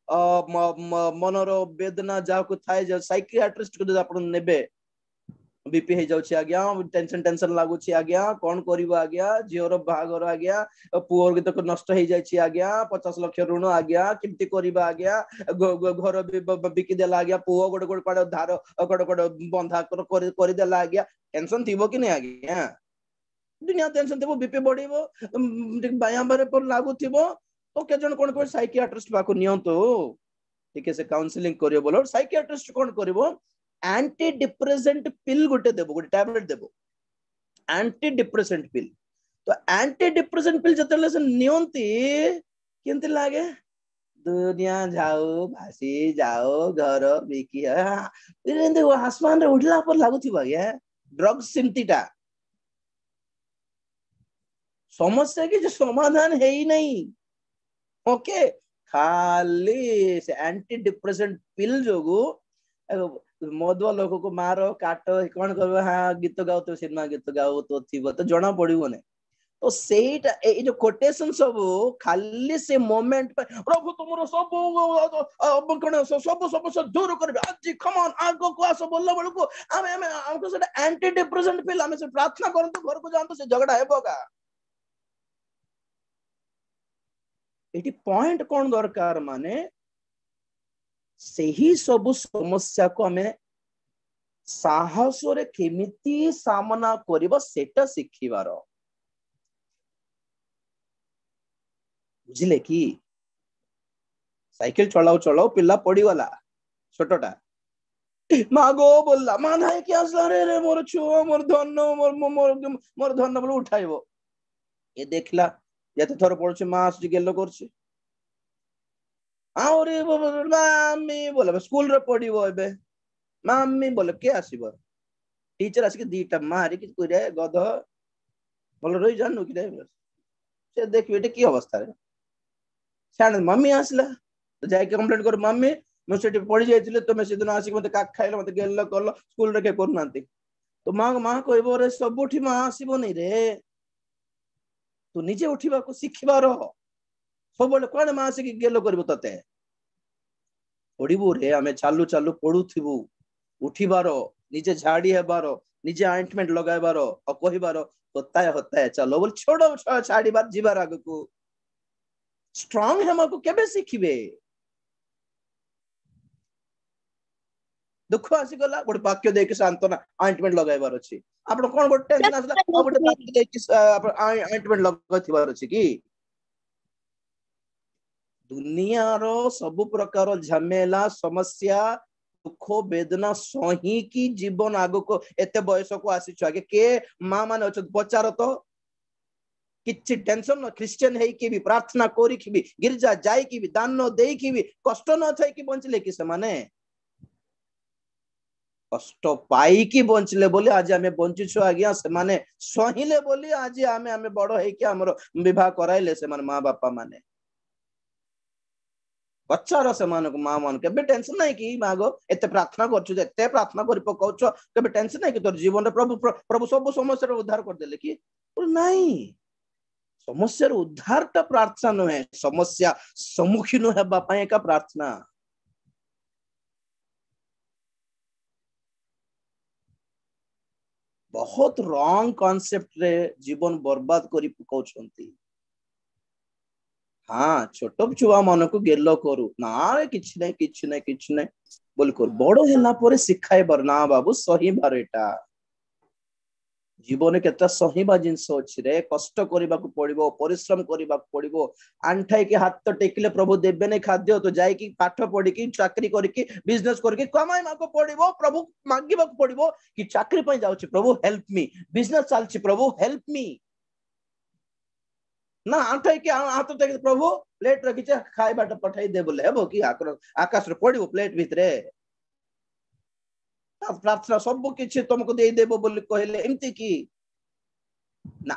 मनर वेदना जहाँ को थाए जो साइकियाट्रिस्ट को आपण नेबे बीपी हे जाउछि आज्ञा टेंशन लागुछि आज्ञा कोन करिवो आज्ञा जियोर भागर आज्ञा पुओर के तो नष्ट हे जाइछि आज्ञा 50 लाख ऋण आज्ञा किमति करिवो आज्ञा घर बिकी देला आज्ञा पुओ गोड गोड पाड धार गोड गोड बंधा कर देला आज्ञा टेंशन थिबो कि नै आज्ञा दुनिया टेंशन थिबो बीपी बढ़िबो बाया बारे पर लागु थिबो तो के जन कोन को साइकियाट्रिस्ट बाको नियंतो ठीक से काउंसलिंग करियो बोलो साइकियाट्रिस्ट कोन करबो एंटी डिप्रेसेंट पिल गोटे देबो गोटे टैबलेट देबो एंटी डिप्रेसेंट पिल तो एंटी डिप्रेसेंट पिल जतले से नियंती केंति लागे दुनिया जाओ भासी जाओ घर बिकी एंदे आसमान रे उठला पर लागुथिबा या ड्रग्स सिमतीटा समस्या की जो समाधान है ही नहीं ओके खाली से एंटी डिप्रेसेंट पिल जोगु मधुआ लोक को मारो काट कौन कर हाँ गीत गाओ तो सिनेमा गीत गाओ तो थी तो जना पड़ो ना तो सेटा ए जो कोटेशन सब खाली से मोमेंट पे प्रभु तुमरो सब कौन सब समस्या दूर करबे आज कम ऑन आगो को आसो बोलला बळ को हमें हमको सेटा एंटी डिप्रेसेंट पिल हमें से प्रार्थना करन तो घर को जान तो से झगड़ा हेबोगा एटी पॉइंट कौन दरकार माने सही सब समस्या को हमें साहस रे केमिति सामना करबा सेटा सिखिबार बुझिले कि साइकिल चलाओ चलाओ पिल्ला पड़ी वाला छोटटा मागो बोलला मा नाही कि आसला रे मोर छुओ मोर धन मोर धन बोल उठाइबो ये देखला जते थोर पड़छ मास गेलो करछ आउरे मामी बोले स्कूल रे पढ़िबो एबे मामी बोले के आसीबो टीचर आसी के दीटा मारी कि कोरे गध बोल रही जाननु कि रे से देख बेटे की अवस्था रे से मम्मी आसला तो जाके कंप्लेंट कर मम्मी मुझे पड़ी जाइए तुम से दिन आसिक मत काक खाइल मत गेल कल स्कूल रे के करना तो माँ कहब रे सबुठी माँ आसबनी रे तू निजे उठा को शिखबार सब कौन माँ आसिक गेल कर ते पढ़ू रे आम चालू चालू पढ़ुबू उठीबार निजे झाड़ी हेबार निजे आइंटमेंट लगाइबार और कहबार होता है चलो बोल छोड़ छाड़बार जीवार आग को स्ट्रांग हेमा को केबे शिखिबे दुख आसीगला गोटे वाक्य देके सांत्वना आइंटमेंट लगाइबार अछि आपण कोन गोटे टेंशन आसला आ गोटे वाक्य देके आइंटमेंट लगाथिबार अछि कि दुनिया रो सब प्रकार झमेला समस्या दुख वेदना सही की जीवन आग को एते बयस को आसी आगे के माँ माने अच्छा पचार तो किछि टेंशन न क्रिश्चियन है कि भी प्रार्थना करी कि भी गिरजा जाई कि भी दान दे कि भी कष्ट न थाई कि बंचले कि से माने कष्ट पाई कि बंचले बोली आज आमे बंचिछु आज्ञा से माने सहिले बोली आज आमे आमे बड़ है कि हमर विवाह कराइले से माने माँ बापा माने पचार से मानक माँ मान के टेंशन नहीं कि मागो एते प्रार्थना करछु एते प्रार्थना करि पकाउछ के टेंशन नहीं कि तोर जीवन रे प्रभु प्रभु सब समस्या रे उद्धार कर देले कि नहीं समस्या रे उद्धार ता प्रार्थना नहे समस्या सम्मुखीन हेबा पय का प्रार्थना बहुत रॉन्ग कांसेप्ट रे जीवन बर्बाद करि पकाउछंती हाँ छोट छुआ मन को गेल करू ना किछ नहीं बोल कर बड़ है पर शिखाई बार ना बाबू सही बार एटा जीवन केता सहीबा जिनस अछि रे कष्ट करबा को पड़िबो परिश्रम करबा को पड़िबो आंठाई के हाथ तो टेकिले प्रभु देबे नै खाद्य तो जाई कि पाठ पढ़ी कि चाकरी करके बिजनेस करके कमाई माको पड़िबो प्रभु मांगीबा को पड़िबो कि चाकरी पय जाउछि प्रभु हेल्प मी बिजनेस चलछि प्रभु हेल्प मी ना आंठाई के हाथ टेक प्रभु प्लेट रखी खाइबा पठाई दे बोले हेबो कि आकाश रे पड़िबो प्लेट भितरे प्रार्थना सब किछ तुमको दे देबो बोली कहले एमती की ना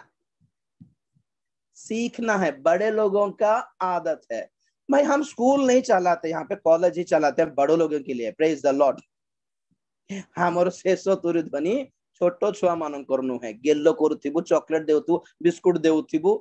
सीखना है बड़े लोगों का आदत है भाई हम स्कूल नहीं चलाते यहाँ पे कॉलेज ही चलाते हैं बड़े लोगों के लिए प्रेज द लॉर्ड हमर शेष तुरी ध्वनि छोट छुआ मान करनु है गेल्लो करूथिबु चॉकलेट देउथु बिस्कुट देउथिबु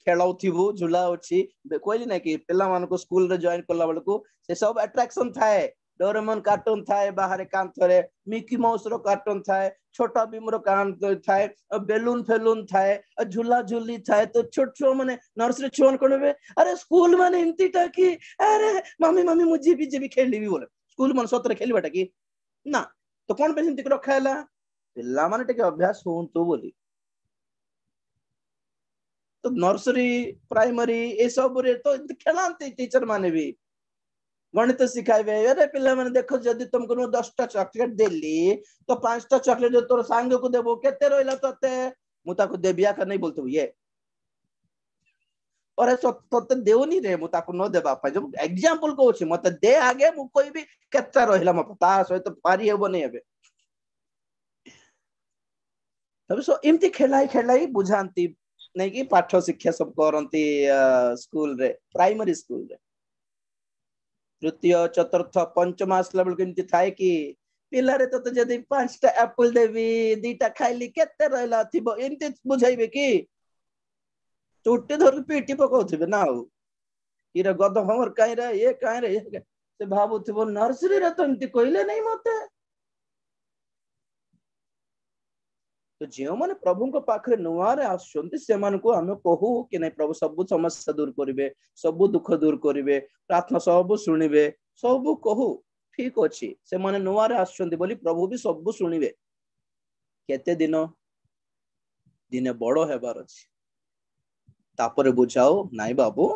खेलाउथिबु झूला अछि कहली ना कि पिला मान को स्कूल रे जॉइन करला बेल को से सब अट्रैक्शन थाए डोरेमोन कार्टून थाए बाहर कांथरे मिकी माउस रो कार्टून थाए छोटा भीम रो कार्टून थाए बेलून फेलून थाए झूला झूली थाए तो छोट छो माने नर्सरी छोन कोनबे अरे स्कूल माने इनतीटा की अरे मम्मी मम्मी मुझे भी खेलली भी बोले स्कूल मन सतरे खेलबाटा की ना तो कोन पे सिंती रखायला पिला माने टिके अभ्यास होंतु बोली तो नर्सरी प्राइमरी ए सब रे तो खेलांते टीचर माने भी गणित सिखाइबे अरे पिला माने देखो जदी तुमको 10टा चॉकलेट देली तो 5टा चॉकलेट जो तोर सांग को देबो केते रहला तते मु ताको देबिया का नहीं बोलतो ये अरे तते देउनी रे मु ताको न देबा पा जब एग्जांपल को छी मते दे आगे मु कोई भी केते रहला म पता सहित तो पारी हेबो नहीं हेबे तब सो इमती खेलाई बुझांती नहीं कि पाठ शिक्षा सब करंती स्कूल रे प्राइमरी स्कूल रे तृतीय चतुर्थ पंचम आसला बेल केमती थाए कि पिला रे तो जदी 5टा एप्पल देबी 2टा खाइली केते रहला थिबो एमती बुझाइबे कि चुट्टी धर पीटी पकाउथिबे ना हो कि रे गद हमर काई रे ये से भाबुथिबो नर्सरी रे तो एमती कहले नहीं मते तो जो माने प्रभु को पाखरे नुआरे आछंती से मान को हमें कहू कि नहीं प्रभु सब समस्या दूर करिवे सब दुख दूर करिवे प्रार्थना सब सुनिबे सब कहू ठीक अछि से माने नुआरे आछंती बोली प्रभु भी सब सुनिबे केते दिने बड़ हेबार अछि तापरे बुझाओ नाई बाबू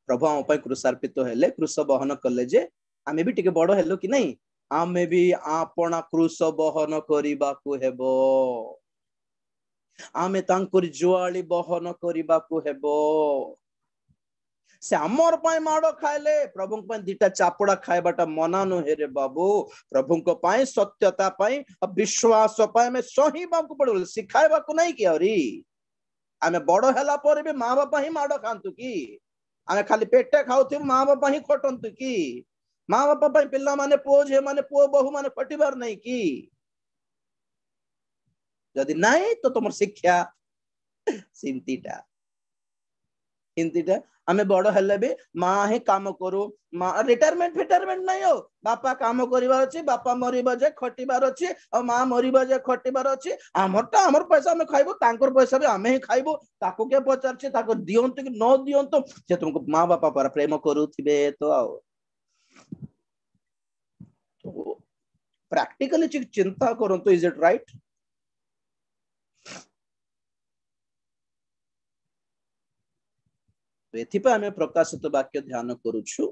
प्रभु हम पय क्रूसार्पित हेले क्रूस बहन कले जे आमे भी टिके बड़ हेलो कि नहीं आमे भी आपना क्रूस बहन करिबा को हेबो आमे तांकर जुआली बहन करिबा को हेबो से हमर पय माडो खाइले प्रभु पय 2टा चापड़ा खाइबाटा मना न हेरे बाबू प्रभु को पय सत्यता पय विश्वास पय में सही बाबू पड़ो सिखाइबा को नहीं कि अरी आमे बड़ हैला पर भी माँ बापा ही माडो खांतु की आमे खाली पेटे खाऊ माँ बापा ही खटंतु कि माँ बापा पिला माने पुओ झे माने पुओ बहु माने खटिबार नहीं कि जदि नहीं तो तुम शिक्षा सिंतीटा आमे बड़ हेले भी माँ ही काम करू माँ रिटायरमेंट नहीं हो बापा काम करिवार अछि बापा मरिबा जे खटिबार अछि और माँ मरिबा जे खटिबार अछि हमर पैसा आमे खाइबो तांकर पैसा भी आमे ही खाइबो ताको के पचारछि ताको दियंतु कि न दियंतु जे तुमको माँ बापा पर प्रेम करूथिबे तो आओ तो प्रैक्टिकली चिंता करंतु इज इट राइट तो आमे प्रकाशित वाक्य ध्यान करूछु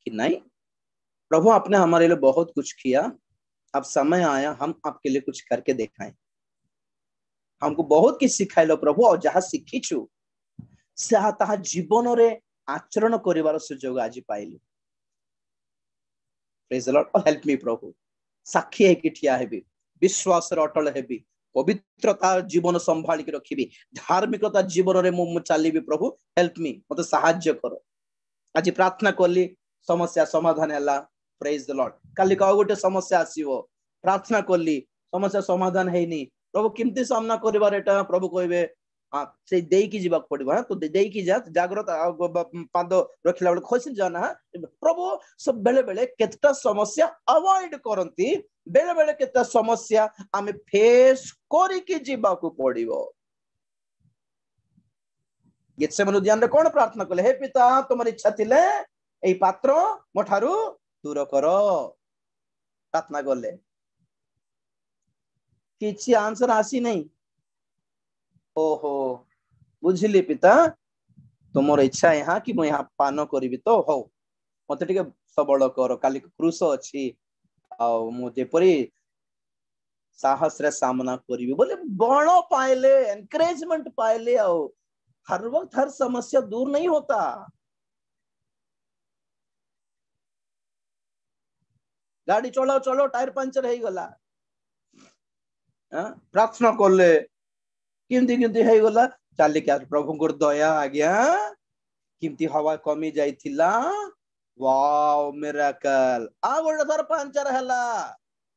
कि नहीं प्रभु आपने हमारे लिए बहुत कुछ किया अब समय आया हम आपके लिए कुछ करके दिखाएं हमको बहुत कुछ सिखाइलो प्रभु और जहाँ शिखिछु ताहा जीवन रे आचरण करिवार सुयोग आज पाइलु praise the Lord help me प्रभु साक्षी है कि ठिया हेबी विश्वास रे अटल हेबी पवित्रता जीवन संभाल के रखिबी धार्मिकता जीवन रे मु चलीबी प्रभु हेल्प मी मते सहाय्य करो आज प्रार्थना कली समस्या समाधान हैला प्रेज द लॉर्ड काली का गोटे समस्या आसीबो प्रार्थना कली समस्या समाधान हेनी प्रभु किमती सामना करिवार एटा प्रभु कहबे हां से देई की जीवा पड़िबो हां तो देई की जा जागृत पाद रखिला बेले खसी जाना प्रभु सब बेले बेले केतटा समस्या अवॉइड करंती बेले बेले केतटा समस्या आमे फेस करी की जीवा को पड़िबो गेत्सेमने उद्यान रे कोन प्रार्थना कले हे पिता तुम्हारी इच्छा थिले एई पात्र मोठारू दूर करो प्रार्थना करले किछि आंसर आसी नहीं ओहो बुझिली पिता तुमर इच्छा यहाँ कि मैं यहाँ पान करी तो हो मत टे सबल कर काली क्रूस अच्छी आपर साहस रे सामना करी बोले बण पाइले एनकरेजमेंट पाइले हर वक्त हर समस्या दूर नहीं होता गाड़ी चलो चलो टायर पंचर हो गला प्रार्थना करले किमती किमती हो गला चली क्या प्रभु को दया आज्ञा किमती हवा कमी जाइथिला वाओ मिरेकल आ गोटे थर पंचर हैला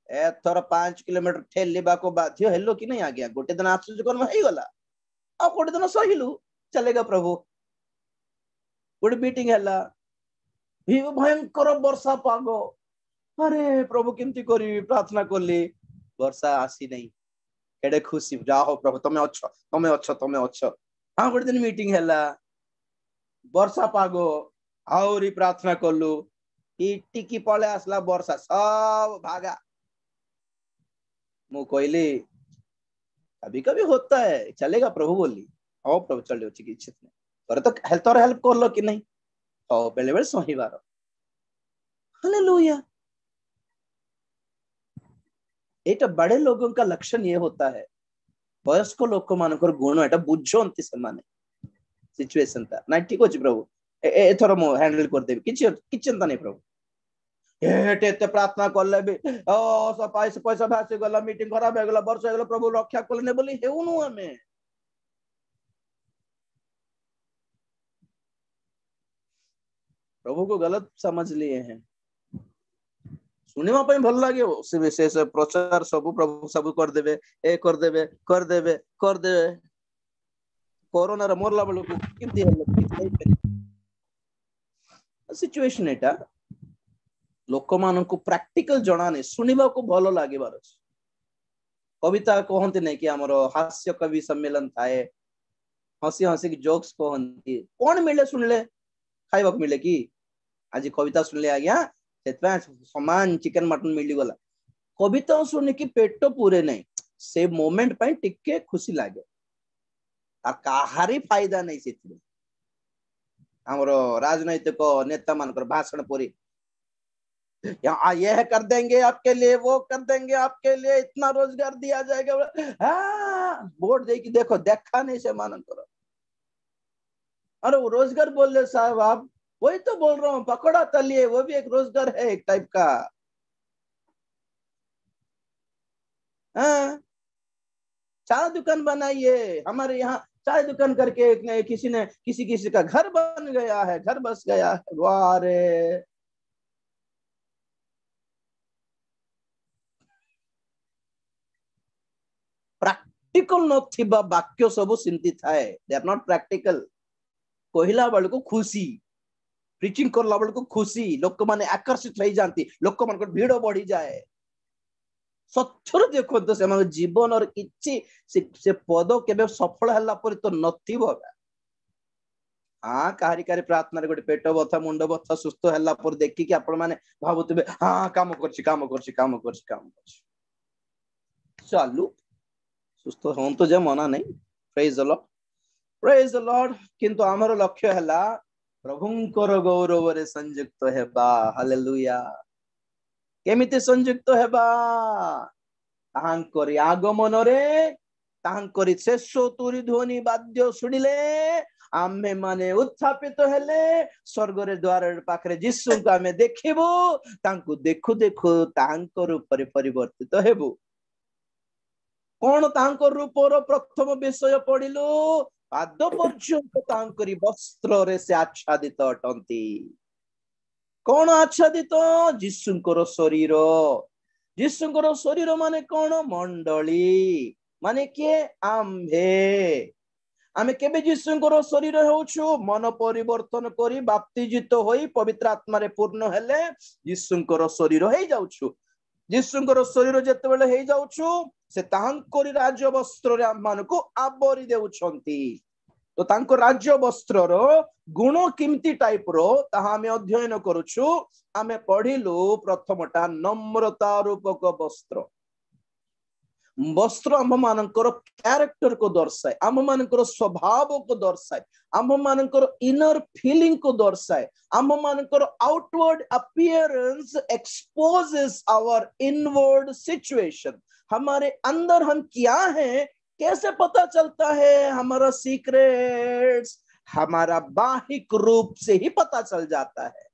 एथर 5 किलोमीटर ठेलिबा को बाध्य हेलो कि नहीं आज्ञा गोटे दिन आश्चर्य कर्म हो गला आ गोटे दिन सहिलु चलेगा प्रभु गोटे मीटिंग हैला भयंकर वर्षा पाग अरे प्रभु किमती करी प्रार्थना करली वर्षा आसी नहीं एडे खुशी जाओ प्रभु तमे अच्छ हाँ गोटे दिन मीटिंग हैला वर्षा पागो आउरी प्रार्थना करलु टिकी पले आसला वर्षा सब भागा मु कहली कभी कभी होता है चलेगा प्रभु बोली हाँ प्रभु चल चिकित्सित नहीं तो हेल्प कर लो कि नहीं हाँ बेले बेले सहीबार हालेलुया एटा बड़े लोगों का लक्षण ये होता है वयस्क लोक मानकर गुण एटा बुझंती से माने सिचुएशन ता ना ठीक अछि प्रभु एथरो मो हैंडल कर देबी किछ चिंता नहीं प्रभु एते प्रार्थना करले भी ओ सब पैसा भासी गला मीटिंग खराब हो गला वर्ष हो गला प्रभु रक्षा करले बोली हेउनु हमें प्रभु को गलत समझ लिए हैं सुनिमा भल लगे से विशेष प्रचार सब प्रभु सब कर देबे ए कर देबे कोरोना रे मोरला बेलू किमती हल सिचुएशन एटा लोक मान को प्रैक्टिकल जना नहीं सुनिबा को भल लागिबार अछि कविता कहंती नहीं कि हमर हास्य कवि सम्मेलन थाए हसी हसी की जोक्स कहंती कोन मिले सुनले खाइबा मिले कि आज कविता सुनले आज्ञा समान चिकन मटन मिली गला कविता सुन कि पेट पूरे नहीं से मोमेंट पे टिके खुशी लागे आ काहारी फायदा नहीं से हमरो राजनैतिक नेता मानकर भाषण पूरी यह कर देंगे आपके लिए वो कर देंगे आपके लिए इतना रोजगार दिया जाएगा वोट दे कि देखो देखा नहीं से मानकर अरे वो रोजगार बोल रहे साहब आप वही तो बोल रहा हूँ पकौड़ा तलिए वो भी एक रोजगार है एक टाइप का हाँ चाय दुकान बनाइए हमारे यहाँ चाय दुकान करके किसी ने किसी का घर बन गया है, घर बस गया है। वाह रे, प्राक्टिकल नथिबा वाक्य सब सिमती थाए, दे आर नॉट प्रैक्टिकल। कहला बेल को खुशी, प्रीचिंग करला बेल को खुशी, लोक माने आकर्षित हो जाती, लोक मान भीड़ बढ़ी जाए। सचर देखो तो से जीवन और किछि से पद केबे सफल हल्ला पर तो नथिबो। हाँ काहरी काहरी प्रार्थना गोटे पेट बथा मुंड बथा सुस्थ हल्ला पर देखि कि आपण माने भाबुतबे हाँ काम करछि काम करछि काम करछि काम करछि, चालू सुस्थ हों तो जे मना नहीं। Praise the Lord, praise the Lord. किंतु आमर लक्ष्य हला प्रभुंकर गौरव रे संयुक्त हेबा। हालेलुया। केमिति संयुक्त हेबा? ताहांकरी आगमन रे, ताहांकरी शेष तुरी ध्वनि वाद्य सुनिले आमे माने उत्थापित हेले स्वर्ग रे द्वार पाखरे यीशु को आमे देखिबो, तांको देखु देखु ताहांक रूप रे परिवर्तित हेबो। कौन तांको रूपर प्रथम विषय पढ़िलु? पाद पर्यंत तांकरी वस्त्र रे से आच्छादित अटंती। कौन आच्छादित? यीशुंकर शरीर। यीशुंकर शरीर माने कौन? मंडली माने किए? आम्भे। आमे केबे यीशुंकर शरीर होउछु? मन परिवर्तन करी बाप्तिजित होई पवित्र आत्मा रे पूर्ण हेले यीशुंकर शरीर हे जाउछु। यीशुंकर शरीर जेतेबेले हे जाउछु से तांकरी राज्य वस्त्र रे आम मानको आवरी देउछंती। तो तांको राज्य वस्त्र रो गुण किमती टाइप रो ताहा आमे अध्ययन करूछु। आमे पढ़िलु प्रथमटा नम्रता रूपक वस्त्र। वस्त्र आम मानकर कैरेक्टर को दर्शाए, आम मानकर स्वभाव को दर्शाए, आम मानकर इनर फीलिंग को दर्शाए, आम मानकर outward appearance exposes our inward situation. हमारे अंदर हम क्या हैं कैसे पता चलता है? हमारा सीक्रेट्स हमारा बाहिक रूप से ही पता चल जाता है।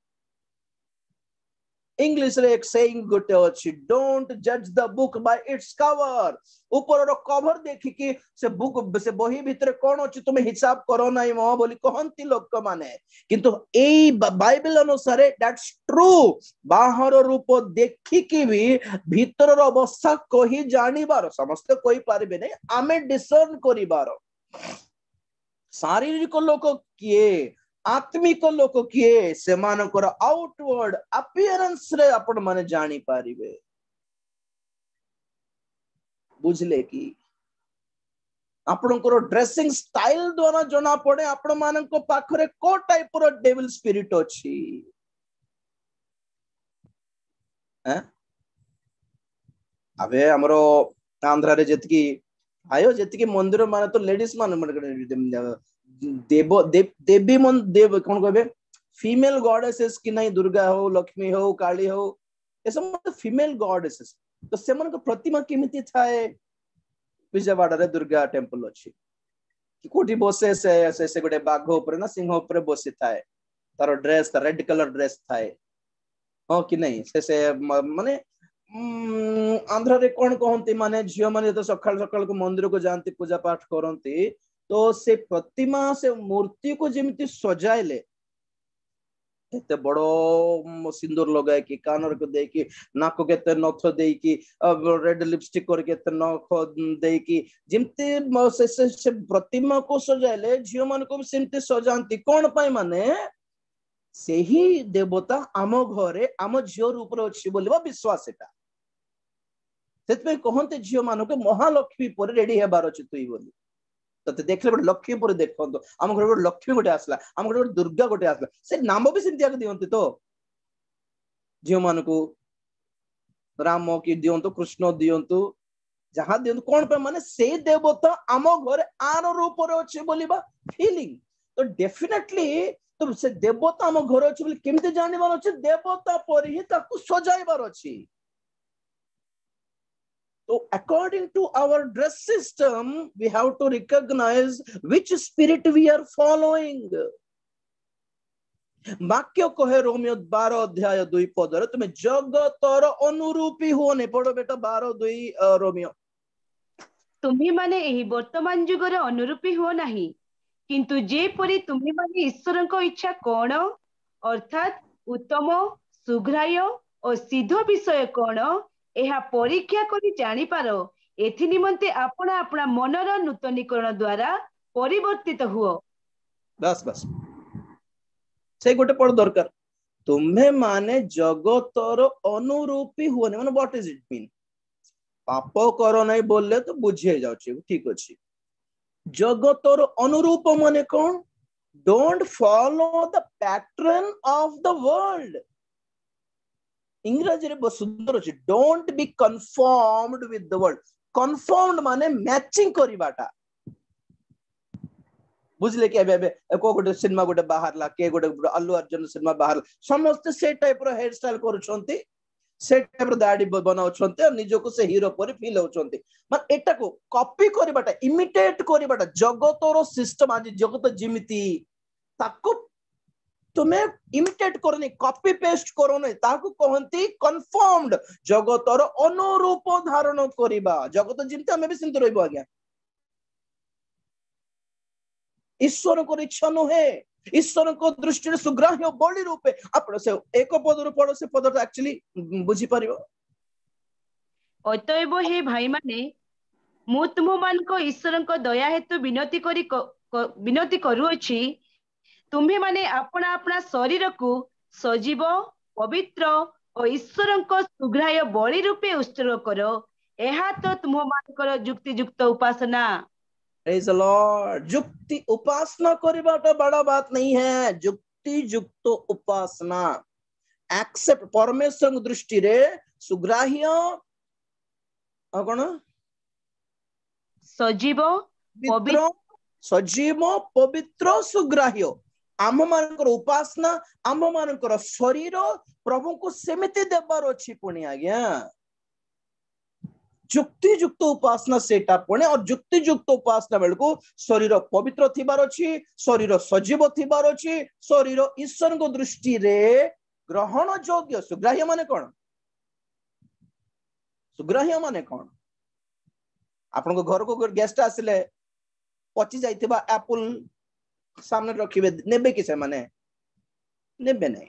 इंग्लिश रे एक सेइंग गोटे अछि, डोंट जज the book by its cover. ऊपर रो कवर देखि कि से बुक से बही भितर कोन अछि तुमे हिसाब करो नाही मो बोली कहंती लोक माने, किंतु एई बाइबल अनुसार दैट्स ट्रू। बाहर रूप देखि कि भी भीतर रो अवस्था कहि जानिबार समस्त कोई पारिबे नै, आमे डिसर्न करिबार। शारीरिक लोक किए, आत्मिक लोक किए, से मानकर आउटवर्ड अपीयरेंस रे आपण माने जानी पारिबे। बुझले कि आपनकर ड्रेसिंग स्टाइल द्वारा जना पड़े आपण मानक पाखरे को टाइप रो डेविल स्पिरिट अछि। अबे हमरो आंध्रा रे जेतकी आयो जेतकी मंदिर माने तो लेडीज माने देव देव देवी मन देव कौन कहबे फीमेल गॉडेसेस कि नहीं, दुर्गा हो, लक्ष्मी हो, काली हो, ये सब फीमेल गॉडेसेस। तो से मन को प्रतिमा केमिति थाए? विजयवाड़ा रे दुर्गा टेंपल अछि कि कोठी बसे से गोटे बाघ ऊपर ना सिंह ऊपर बसी थाए, तार ड्रेस रेड कलर ड्रेस थाए, हां कि नहीं? से माने आंध्र रे कौन कहंती माने झियो माने तो सकाल सकाल को मंदिर को जानती पूजा पाठ करंती, तो से प्रतिमा से मूर्ति को जेमिति सजाइले एते बड़ो सिंदूर लगाए कि कानर को दे कि नाक केते नथ दे कि रेड लिपस्टिक कर केते नख दे कि जेमिति से प्रतिमा को सजाइले झियो मान को सेमति सजांती। कोन पाई माने सेही देवता आम घरे आम झियो रूप अछि बोलिबा विश्वास एटा। सेतपे कहंते झियो मानको महालक्ष्मी पर रेडी हेबार अछि तुई बोली। तो देखले गोटे लक्ष्मी पर देखो आम घर गोटे लक्ष्मी गोटे आसला, आम घर गोटे दुर्गा गोटे आसला, से नाम भी सेमती दियंती। तो झियो मानको राम की दियंतु, कृष्ण दियंतु, जहां दियंतु कोन पे माने से देवता आम घर आर रूप रे अछि बोलिबा फीलिंग। तो डेफिनेटली तो से देवता आम घर अछि बोली केमते जानिबार अछि? देवता पर ही ताकू सजाइबार अछि। So according to our dress system, we have to recognize which spirit we are following. वाक्य कहे रोमियो 12 अध्याय 2 पद, तुम्हें जगतर अनुरूपी हो ने पढ़ो बेटा 12:2 रोमियो। तुम्ही माने एही वर्तमान जुगर अनुरूपी हो नाही किंतु जेपरी तुम्ही माने ईश्वरଙ୍କ इच्छा कोण अर्थात उत्तम सुग्राह्य और सिद्ध विषय कोण एहा परीक्षा करी जानी पारो एथि निमंते अपना अपना मनर नूतनीकरण द्वारा परिवर्तित हुओ। बस बस से गोटे पढ़ दरकार तुम्हें माने जगतर अनुरूपी हुआ माने व्हाट इज इट मीन पाप कर नहीं बोलले तो बुझे जाउची ठीक अछि जगतर अनुरूप माने कौन don't follow the pattern of the world इंग्रजी रे बहुत सुंदर अछि don't be confirmed with the world confirmed माने मैचिंग करिबाटा बुझले कि एबे को गोटे सिनेमा गोटे बाहरला के गोटे अल्लू अर्जुन सिनेमा बाहर समस्त से टाइप रो हेयर स्टाइल करूछंती से टाइप रो दाढ़ी बनाउछंती और निजो को से हीरो पर फील होछंती माने एटा को कॉपी करिबाटा इमिटेट करिबाटा जगतर सिस्टम आज जगत जिमिति ताको तुम्हें इमिटेट करनी कॉपी पेस्ट करनी ताको कहंती कन्फर्म्ड जगतर अनुरूप धारण करिबा जगत जिमिति हमें भी सिंत रहइबो आज्ञा ईश्वर को इच्छा नुहे ईश्वर को दृष्टि सुग्राह्य बलि रूपे आप से एक पद पढ़ो से पद एक्चुअली बुझी पारिबो अतएव हे भाई माने मु तुम मान को ईश्वर को दया हेतु विनती करूअछि तुम्हें माने अपना अपना शरीर को सजीव पवित्र और ईश्वर को सुग्राह्य बलि रूपे उत्सर्ग करो एहा तो तुम मानकर युक्ति युक्त उपासना। Praise the Lord. जुक्ति उपासना करिबाटा बड़ा बात नहीं है जुक्ति युक्त उपासना एक्सेप्ट परमेश्वर दृष्टि रे सुग्राह्य कौन सजीव पवित्र सजीव पवित्र सुग्राह्य आम मानकर उपासना आम मानकर शरीर प्रभु को सेमिति देबार अछि पुणी आज्ञा जुक्ति युक्त उपासना सेटा पुणे और जुक्ति युक्त उपासना बेलको शरीर पवित्र थिबार अछि शरीर सजीव थिबार अछि शरीर ईश्वर को दृष्टि रे ग्रहण योग्य सुग्राह्य माने कोन सुग्राह्य माने कोन आपन को घर को गेस्ट आसिले पची जाइथिबा एप्पल सामने रखिबे नेबे कि से माने नेबे नै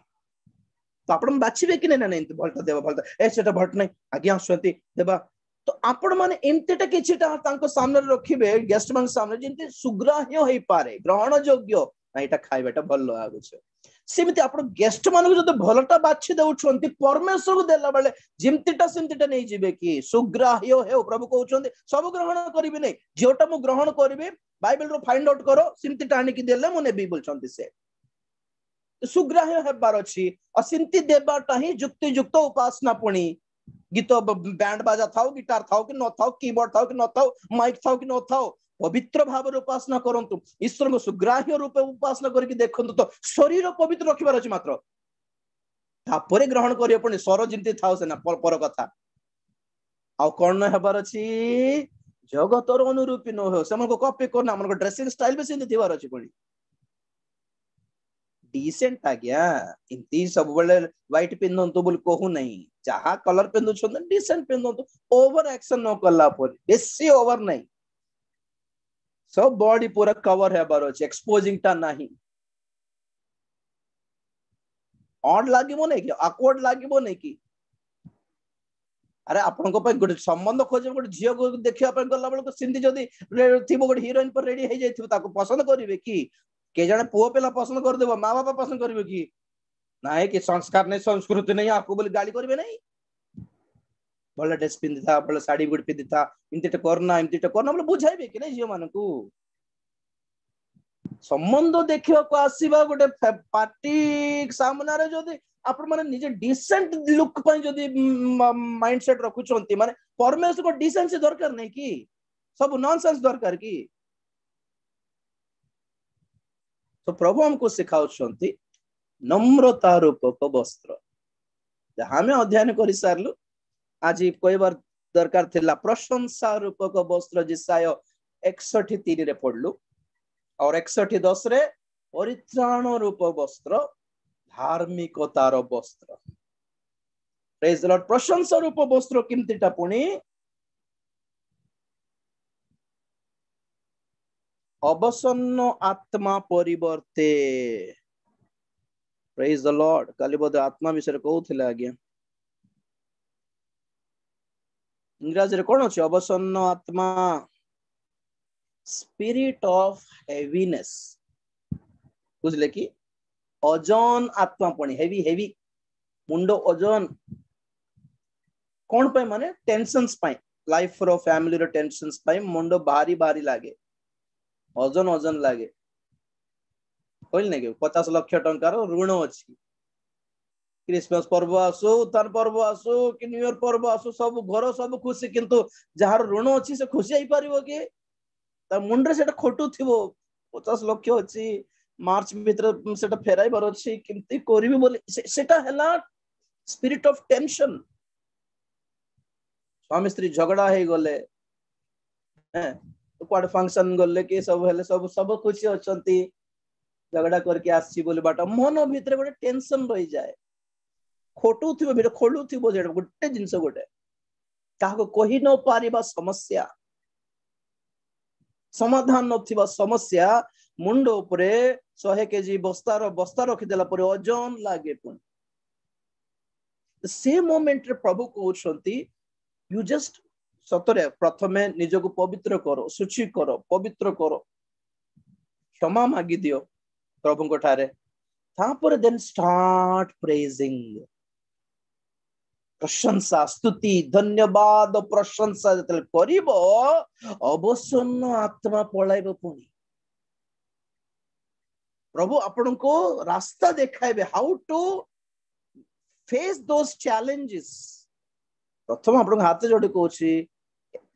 तो आपण बाछिबे कि नै नै भलता देबा भलता ए सेटा भट नै आज्ञा आसुंती देबा तो आपण माने एंतेटा किछटा तांको सामने रखिबे गेस्ट मान सामने जिंते सुग्राह्य होई पारे ग्रहण योग्य एटा खाइबाटा भल लागुछे सेमिति आपण गेस्ट मान जद भलटा बाछि देउछंती परमेश्वर को देला बेले जिमतिटा सिमतिटा नै जिवे कि सुग्राह्य हे प्रभु कहउछंती सब ग्रहण करिबे नै जेटा मु ग्रहण करिबे बाइबल रो फाइंड आउट करो सिमतिटा आनी कि देले मु नेबी बोलछंती से सुग्राह्य हेबार अछि असिमति देबाटा ही युक्ति युक्त उपासना पुणी गीत बैंड बाजा थाओ गिटार थाओ कि न थाओ कीबोर्ड थाओ कि न थाओ माइक थाओ कि न थाओ पवित्र भाव रे उपासना करंतु ईश्वर को सुग्राह्य रूपे उपासना करके देखंतु तो शरीर पवित्र रखिबार अछि मात्र तापरे ग्रहण करियो पुणी स्वर जिंती थाओ से ना पर कथा आ कोन न हेबार अछि जगतर अनुरूपी न हो समन को कॉपी करना हमन को ड्रेसिंग स्टाइल भी सिंती थिबार अछि पुणी डिसेंट आज्ञा इनती सब बेले व्हाइट पिनंतु बोल कहू नहीं जहा कलर पिंदु छन डिसेंट पिनंतु ओवर एक्शन न कला पर बेसी ओवर नहीं सब बॉडी पूरा कवर है बारो एक्सपोजिंग ता नहीं ऑड लागिबो नहीं कि ऑकवर्ड लागिबो नहीं कि अरे आपन को पे गोटे संबंध खोजे गोटे झियो को देखिया पे गला बेल को सिंधी जदी थिबो गोटे हीरोइन पर रेडी हे जाइथिबो ताको पसंद करिवे कि के जने पुओ पेला पसंद कर देबो माँ बाप पसंद करिवे कि नाहे कि संस्कार नहीं संस्कृति नहीं आपको बोली गाली करिवे नहीं भले ड्रेस पिंदी था भले साड़ी गुड पिंदी था इनते करना बोले बुझाइबे कि नहीं झियो मानकू संबंध देखियो को आसीबा गोटे पार्टी सामना रे जदी आपण माने निजे डिसेंट लुक पय जदी माइंडसेट रखुचंती माने परमेश्वर को डिसेंसी दरकार नहीं कि सब नॉनसेंस दरकार की तो प्रभु हमको सिखाउछंती नम्रता रूपक वस्त्र जहां में अध्ययन कर सारलु आज कहबार दरकार थिला प्रशंसा रूपक वस्त्र जिसाय 61:3 रे पढ़लु और 61:10 रे परित्राण रूप वस्त्र धार्मिकतार वस्त्र प्रेज द लॉर्ड प्रशंसा रूप वस्त्र किमतिटा पुणी अवसन्न आत्मा परिवर्ते प्रेज द लॉर्ड काली बोधे आत्मा विषय कहूथिले आज्ञा इंग्रजी रे कोन अछि अवसन्न आत्मा स्पिरिट ऑफ हेवीनेस बुझले कि ओजन आत्मा पणी हेवी हेवी मुंडो ओजन कौन पे माने टेंशन्स पाई लाइफ रो फैमिली रो टेंशन्स पाई मुंडो भारी भारी लागे ओजन ओजन लागे कहल ने कि 50 लाख टंकार ऋण अछि क्रिसमस पर्व आसु उत्थान पर्व आसु कि न्यू ईयर पर्व आसु सब घर सब खुशी किंतु जहार ऋण अछि से खुशी आइ परिबो कि ता मुंडरे सेटा खोटु थिबो 50 लाख अछि मार्च भीतर सेटा फेराई बर अछि किंतु करबी बोले सेटा हला स्पिरिट ऑफ टेंशन स्वामी स्त्री झगड़ा हे गले हैं क्वाड फंक्शन गले कि सब हेले सब खुशी अछंती झगड़ा करके आसी बोले बाटा मन भीतर गोटे टेंशन रही जाए खोटू थिबो भीतर खोलू थिबो जेड गोटे जिंस गोटे काको कहि न पारिबा समस्या समाधान नथिबा समस्या मुंड उपरे 100 केजी बस्ता रखि देला परे ओजन लागे पुन से मोमेंट रे प्रभु कहउछंती यू जस्ट सतरे प्रथमे निजको पवित्र करो शुचि करो पवित्र करो क्षमा मागी दियो प्रभु को ठारे तापर देन स्टार्ट प्रेजिंग प्रशंसा स्तुति धन्यवाद प्रशंसा जतले करिवो अवसन्न आत्मा पळाइबो पुनी प्रभु आपन को रास्ता देखाइबे how to face those challenges प्रथम आपन हाथ जोडी कहूची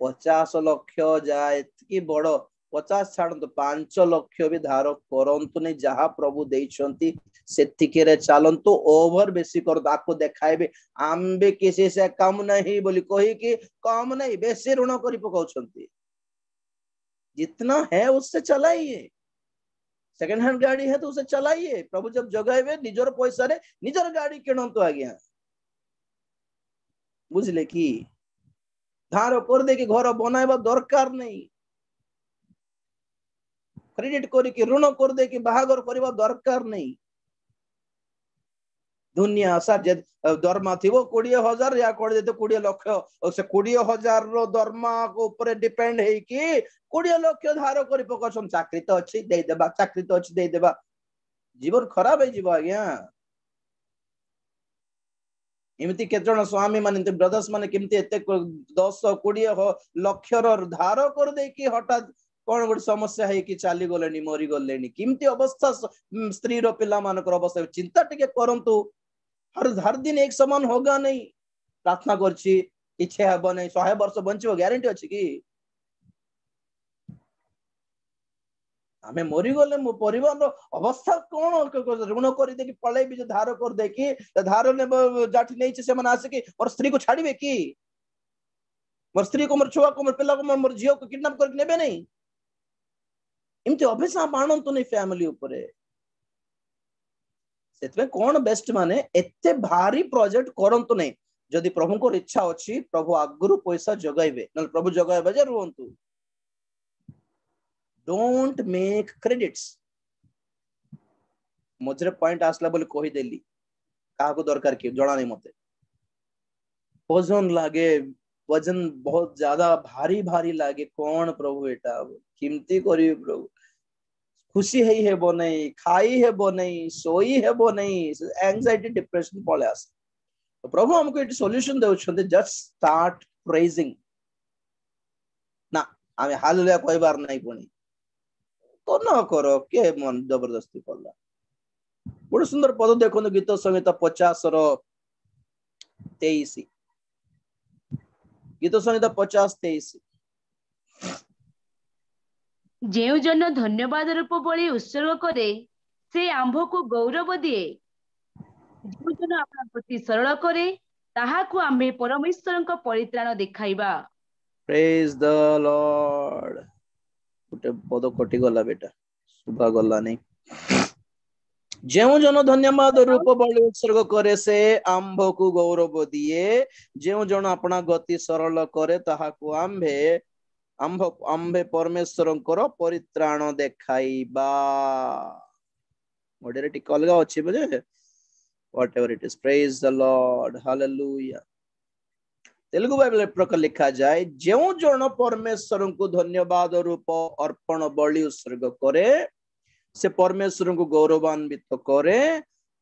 50 लाख जाए कि बड़ 50 छाड़ू 5 लाख भी धार करंतु नहीं जहाँ प्रभु देइछंती सेतिके रे चालंतु ओवर बेसी कर आपको देखाइबे आम्बे किसी से कम नहीं बोली कही कि कम नहीं बेसी ऋण करी पकाउछंती जितना है उससे चलाइए सेकंड हैंड गाड़ी है तो उसे चलाइए प्रभु जब जगाइबे निजर पैसा रे निजर गाड़ी किणंतु आज्ञा बुझले कि धार कर दे कि घर बनाइबा दरकार नहीं क्रेडिट करी कि ऋण कर दे कि बाहागर करबा दरकार नहीं दुनिया सार जे दरमा थिबो 20,000 या कर देते 20 लाख से 20,000 रो दरमा को ऊपर डिपेंड है कि 20 लाख धार करी पकसन चाकरी तो अछि दे देबा चाकरी तो अछि दे देबा जीवन खराब है जीव आज्ञा एमती केत जण स्वामी माने ब्रदर्स माने केमती एते 10-20 लाख रो धार कर दे कि हठात कौन गोटे समस्या है कि चाली गलेनी मरी गलेनी किमती अवस्था स्त्री रो पिला मानकर अवस्था चिंता टिके करंतु हर दिन एक समान होगा नहीं प्रार्थना करछि इच्छा हेबो नहीं 100 वर्ष बंचिबो ग्यारंटी अछि कि आमे मरी गले मो परिवार रो अवस्था कोन ऋण करि दे कि पळै भी धार कर दे कि धार ने जाठी नै छै से मन आसे कि और स्त्री को छाड़ीबे कि मोर स्त्री को मोर छुआ को मोर पिला को मोर झियो को किडनैप कर नेबे नहीं इमती अभिशाप मानंतु नहीं फैमिली ऊपर सेतबे कोन बेस्ट माने एते भारी प्रोजेक्ट करंतु नहीं जदि प्रभु को इच्छा अछि प्रभु आगुरु पैसा जगाइबे न प्रभु जगाइबे जे रुहंतु डोंट मेक क्रेडिट्स मझरे पॉइंट आसला बोली कहि देली काहा को दरकार कि जणा नहीं मते वजन लागे वजन बहुत ज्यादा भारी भारी लागे कौन प्रभु एटा किमती करी प्रभु खुशी है बो नहीं खाई है बो नहीं सोई है बो नहीं एंजाइटी डिप्रेशन पळे आस तो प्रभु हमको एक सॉल्यूशन देउछन्ते जस्ट स्टार्ट प्रेजिंग ना आमे हालेलुया कहबार नहीं पुनी तो न करो के मन जबरदस्ती करला बड़ सुंदर पद देखो गीत संहिता 50 रो 23 गीत संहिता 50-23 जेउ जन धन्यवाद रूप बलि उत्सर्ग करे से आंभ को गौरव दिए जेउ जन आपन प्रति सरल करे ताहाकु आम्भे परमेश्वरଙ୍କ परित्राण देखाइबा प्रेज द लॉर्ड उटे पद कटि गला बेटा सुबह गला नहीं जेउ जन धन्यवाद रूप बलि उत्सर्ग करे से आंभ को गौरव दिए जेउ जन अपना गति सरल करे ताहाकु आम्भे आम्भे परमेश्वरंकर परित्राण देखाइबा ओडरे टिक अलगा अछि बजे whatever it is, praise the Lord, hallelujah. Telugu Bible प्रकार लिखा जाए जो जन परमेश्वर को धन्यवाद रूप अर्पण बलि उत्सर्ग करे से परमेश्वर को गौरवान्वित करे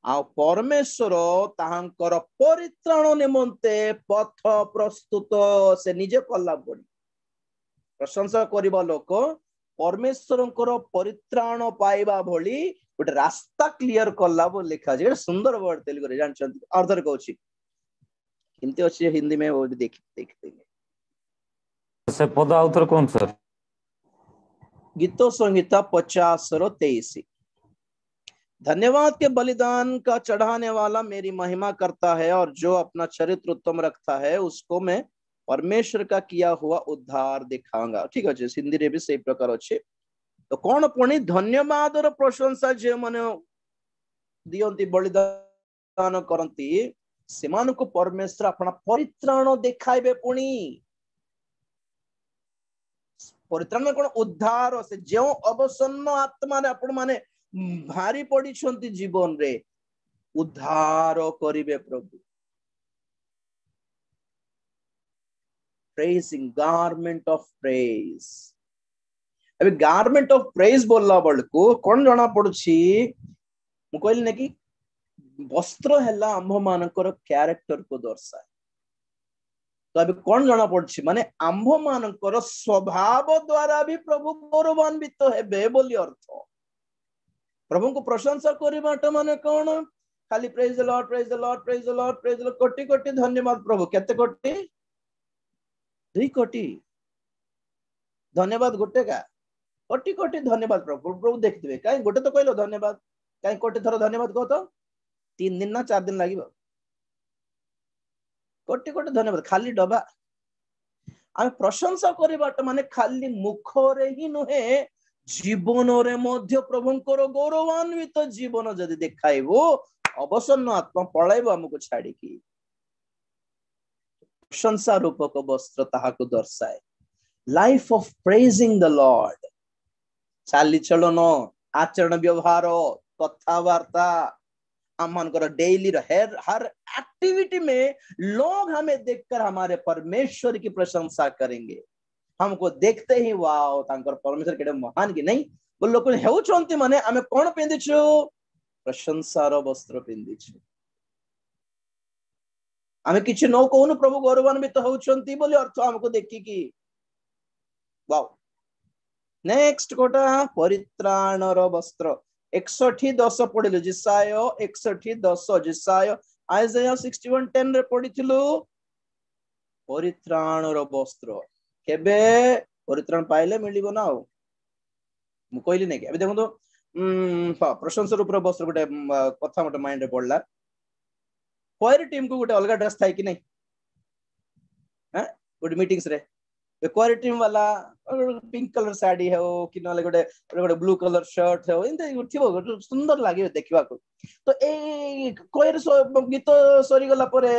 आ परमेश्वर ताहांकर परित्राण निमंते पथ प्रस्तुत से निजे कला पड़ी प्रशंसा करिबा लोक परमेश्वरंकर परित्राण पाइबा भली गोटे रास्ता क्लियर कला बोल लिखा जाए सुंदर वर्ड तेलुगु रे जानछन अर्धर कहूची किंतु अच्छे हिंदी में वो भी देख देंगे से पद आउथर कौन सर गीतो संहिता 50:23 धन्यवाद के बलिदान का चढ़ाने वाला मेरी महिमा करता है और जो अपना चरित्र उत्तम रखता है उसको मैं परमेश्वर का किया हुआ उद्धार दिखाऊंगा ठीक है हिंदी रे भी सही प्रकार अच्छे तो कौन पुणी धन्यवाद और प्रशंसा जे माने दियंती बलिदान करंती सेमान को परमेश्वर अपना परित्राण देखाइबे पुणी परित्राण कौन उद्धार से जो अवसन्न आत्मा रे आपण माने भारी पड़ी छंती जीवन रे उद्धार करिवे प्रभु प्रेजिंग गारमेंट ऑफ प्रेज अबे गारमेंट ऑफ प्रेज बोलला बळको कोन जणा पडुछि मु कहली ने कि वस्त्र हैला आंभ मानकर कैरेक्टर को दर्शाए तो अभी कौन जाना पड़छि माने आंभ मानकर स्वभाव द्वारा भी प्रभु गौरवान्वित हेबे बोली अर्थ प्रभु को प्रशंसा करिबाट माने कौन खाली praise the Lord praise the Lord praise the Lord praise the Lord कोटि कोटि धन्यवाद प्रभु केते कोटि 2 कोटि धन्यवाद गोटे का कोटि कोटि धन्यवाद प्रभु प्रभु देखिबे काई गोटे तो कहलो धन्यवाद काई कोटि थरो धन्यवाद कहो तो 3 दिन ना 4 दिन लागिबो कोटि कोटि धन्यवाद खाली डबा आमे प्रशंसा करिबाट माने खाली मुख रे ही नहे जीवन रे मध्य प्रभुंकर गौरवान्वित जीवन जदि देखाइबो अवसन्न आत्मा पळाइबो हमको छाडी की प्रशंसा रूपक वस्त्र ताहाको दर्शाए life of praising the Lord चाली चलन आचरण व्यवहार कथावार्ता हमनकर डेली हर एक्टिविटी में लोग हमें देखकर हमारे परमेश्वर की प्रशंसा करेंगे हमको देखते ही वाओ तांकर परमेश्वर केडे महान की नहीं वो लोग हेउचंती माने हमें कोन पिंदिछु प्रशंसार वस्त्र पिंदिछु हमें किछ नो कोन प्रभु गौरवान्वित होउचंती बोली अर्थ हमको देखि की वाओ नेक्स्ट कोटा परित्राणर वस्त्र 61:10 पढिलु जिसाय 61:10 जिसाय आइजाया 61:10 रे पढिथिलु परित्राणर वस्त्र केबे परित्राण पाइले मिलिबो ना मु कहली नै अबे देखो तो प्रशंसा रूप वस्त्र गोटे कथा मोटे माइंड रे पड़ला कोयर टीम को गोटे अलग ड्रेस थाई कि नै हैं गोटे मीटिंग्स रे कोयर टीम वाला पिंक कलर साड़ी है कि नले गोटे गोटे ब्लू कलर शर्ट है इंते थिबो सुंदर लागे देखिबा को तो ए कोयर गीत सरी गला परे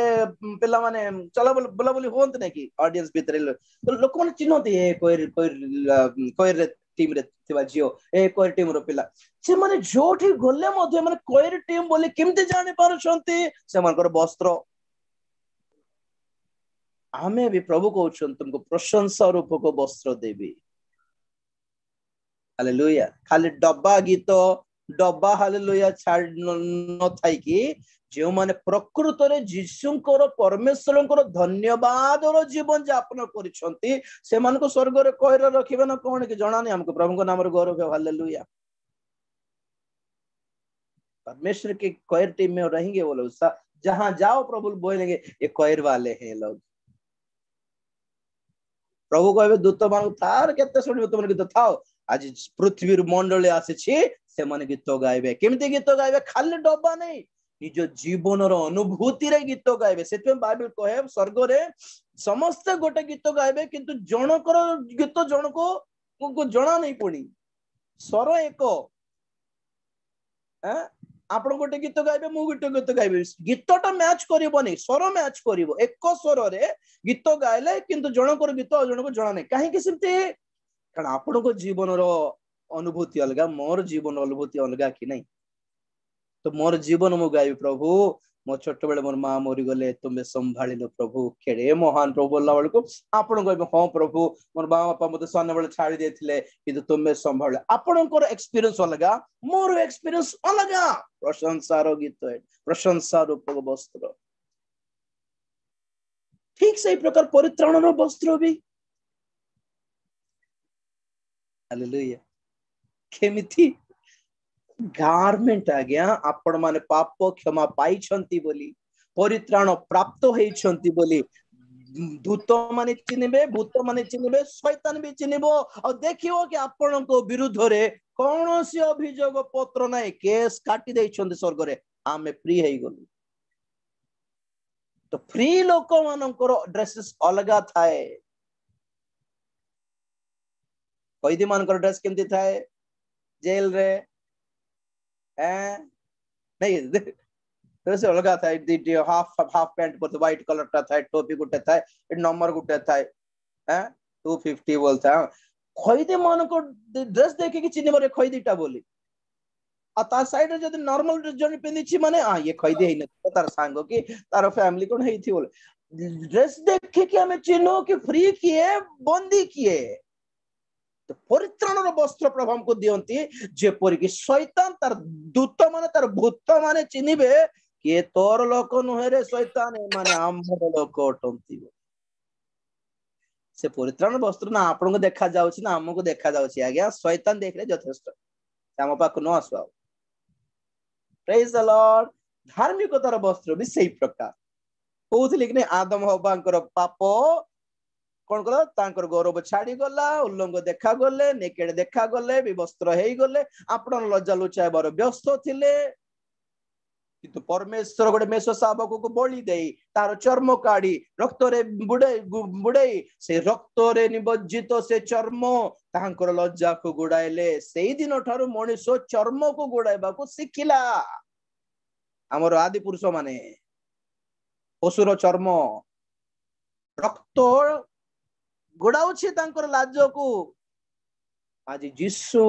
पेला माने चला बोला बोली होंत नै कि ऑडियंस भीतर तो लोक माने चिन्हते ए कोयर टीम रे थिबा जियो ए कोयर टीम रो पिला से माने जोठी गले मध्ये माने कोयर टीम बोली केमते जानि पारुछंती से मानकर वस्त्र हमें भी प्रभु कहउछन तुमको प्रशंसा रूपक वस्त्र देबी हालेलुया खाली डब्बा गीत डब्बा हालेलुया छाड़ न थाई कि जो माने प्रकृत रे जीशुंकर परमेश्वरंकर धन्यवाद और जीवन यापन करिसंती से मान को स्वर्ग रे कहर रखिबे न कोन कि जणा नै हमको प्रभु को नाम रे गौरव है हालेलुया परमेश्वर के कहर टीम में रहेंगे वो लोग जहां जाओ प्रभु बोलेंगे ये कहर वाले हैं लोग प्रभु कहबे दूत मान तार केते सुनिबो तुम गीत थाओ आज पृथ्वी मंडल आसी से माने गीत गाइबे केमती गीत गाइबे खाली डब्बा नहीं निज जीवन रो अनुभूति रे गीत गाइबे सेते बाइबल कहे स्वर्ग रे समस्त गोटे गीत गाइबे किंतु जनकर गीत जनको जना नहीं पड़ी स्वर एक आपण गोटे गीत गाइबे मु गोटे गीत गाइबे गीतटा मैच करबोनी स्वर मैच करबो एक स्वर रे गीत गाइले किंतु जनकर गीत जनको जणा नै काहे कि सिमते कारण आपण को जीवन रो अनुभूति अलगा मोर जीवन अनुभूति अलगा कि नहीं तो मोर जीवन मु गाइबे प्रभु मो छोट बेले मोर मां मरी गले तुमे संभाळिलो प्रभु केड़े महान प्रभु बोलला बेल को आपण कहबे हां प्रभु मोर मां बापा मते सन बेले छाड़ी देथिले किंतु तुमे संभाळ आपण को एक्सपीरियंस अलगा मोर एक्सपीरियंस अलगा प्रशंसार गीत प्रशंसा रूपक वस्त्र ठीक सही प्रकार परित्राणर वस्त्र भी हालेलुया केमिति गारमेंट आज्ञा आपण माने पाप क्षमा पाई छंती बोली परित्राण प्राप्त होई छंती बोली दूत माने चिनिबे भूत माने चिनिबे शैतान भी चिनिबो और देखियो कि आपण को विरुद्ध रे कोनोसी अभियोग पत्र नाही केस काटी देई छंती स्वर्ग रे आमे फ्री हेई गलु तो फ्री लोक मानकर ड्रेसेस अलगा थाए कैदी मानकर ड्रेस केमती थाए जेल रे नहीं ड्रेस अलगा थाए दी हाफ पैंट पर व्हाइट कलर ता थाए टोपी गुटे थाए नंबर गुटे थाए 250 बोलता कैदी मानकर ड्रेस देखे कि चिन्ह मरे कैदीटा बोली आ ता साइड रे जदी नॉर्मल ड्रेस जने पिंदी छी माने ये कैदी हेई न तार सांग कि तार फैमिली कोन हेई थी बोले ड्रेस देखे कि हमें चिन्हो कि फ्री किए बंदी किए तो परित्राणर वस्त्र प्रभु हमको दियंती जेपरि कि शैतान तार दूत माने तार भूत माने चिनिबे कि तोर लोक नुहे रे शैतान माने आम्भर लोक अटंती से परित्राण वस्त्र ना आपन को देखा जाउछि ना हमको देखा जाउछि आज्ञा शैतान देखले यथेष्ट हम पाक न आसो प्रेज द लॉर्ड धार्मिकतार वस्त्र भी सही प्रकार कहउथिले कि आदम हव्वांकर पाप कौन कल तांकर गौरव छाड़ी गला उल्लंघ देखा गले नेकेड देखा गले विवस्त्र हेई गले आपण लज्जा लुचाइबार व्यस्त थिले किंतु परमेश्वर गोटे मेष शावक को बलि देई तार चर्म काढ़ी रक्त रे बुड़ाई से रक्त रे निबज्जित से चर्म तांकर लज्जा को गुड़ाइले सेई दिन ठारू मनुष्य चर्म को गुड़ाइबा को सिखिला हमर आदि पुरुष माने पशुर चर्म रक्त गुड़ाउछि तांकर लाज को आज यीशु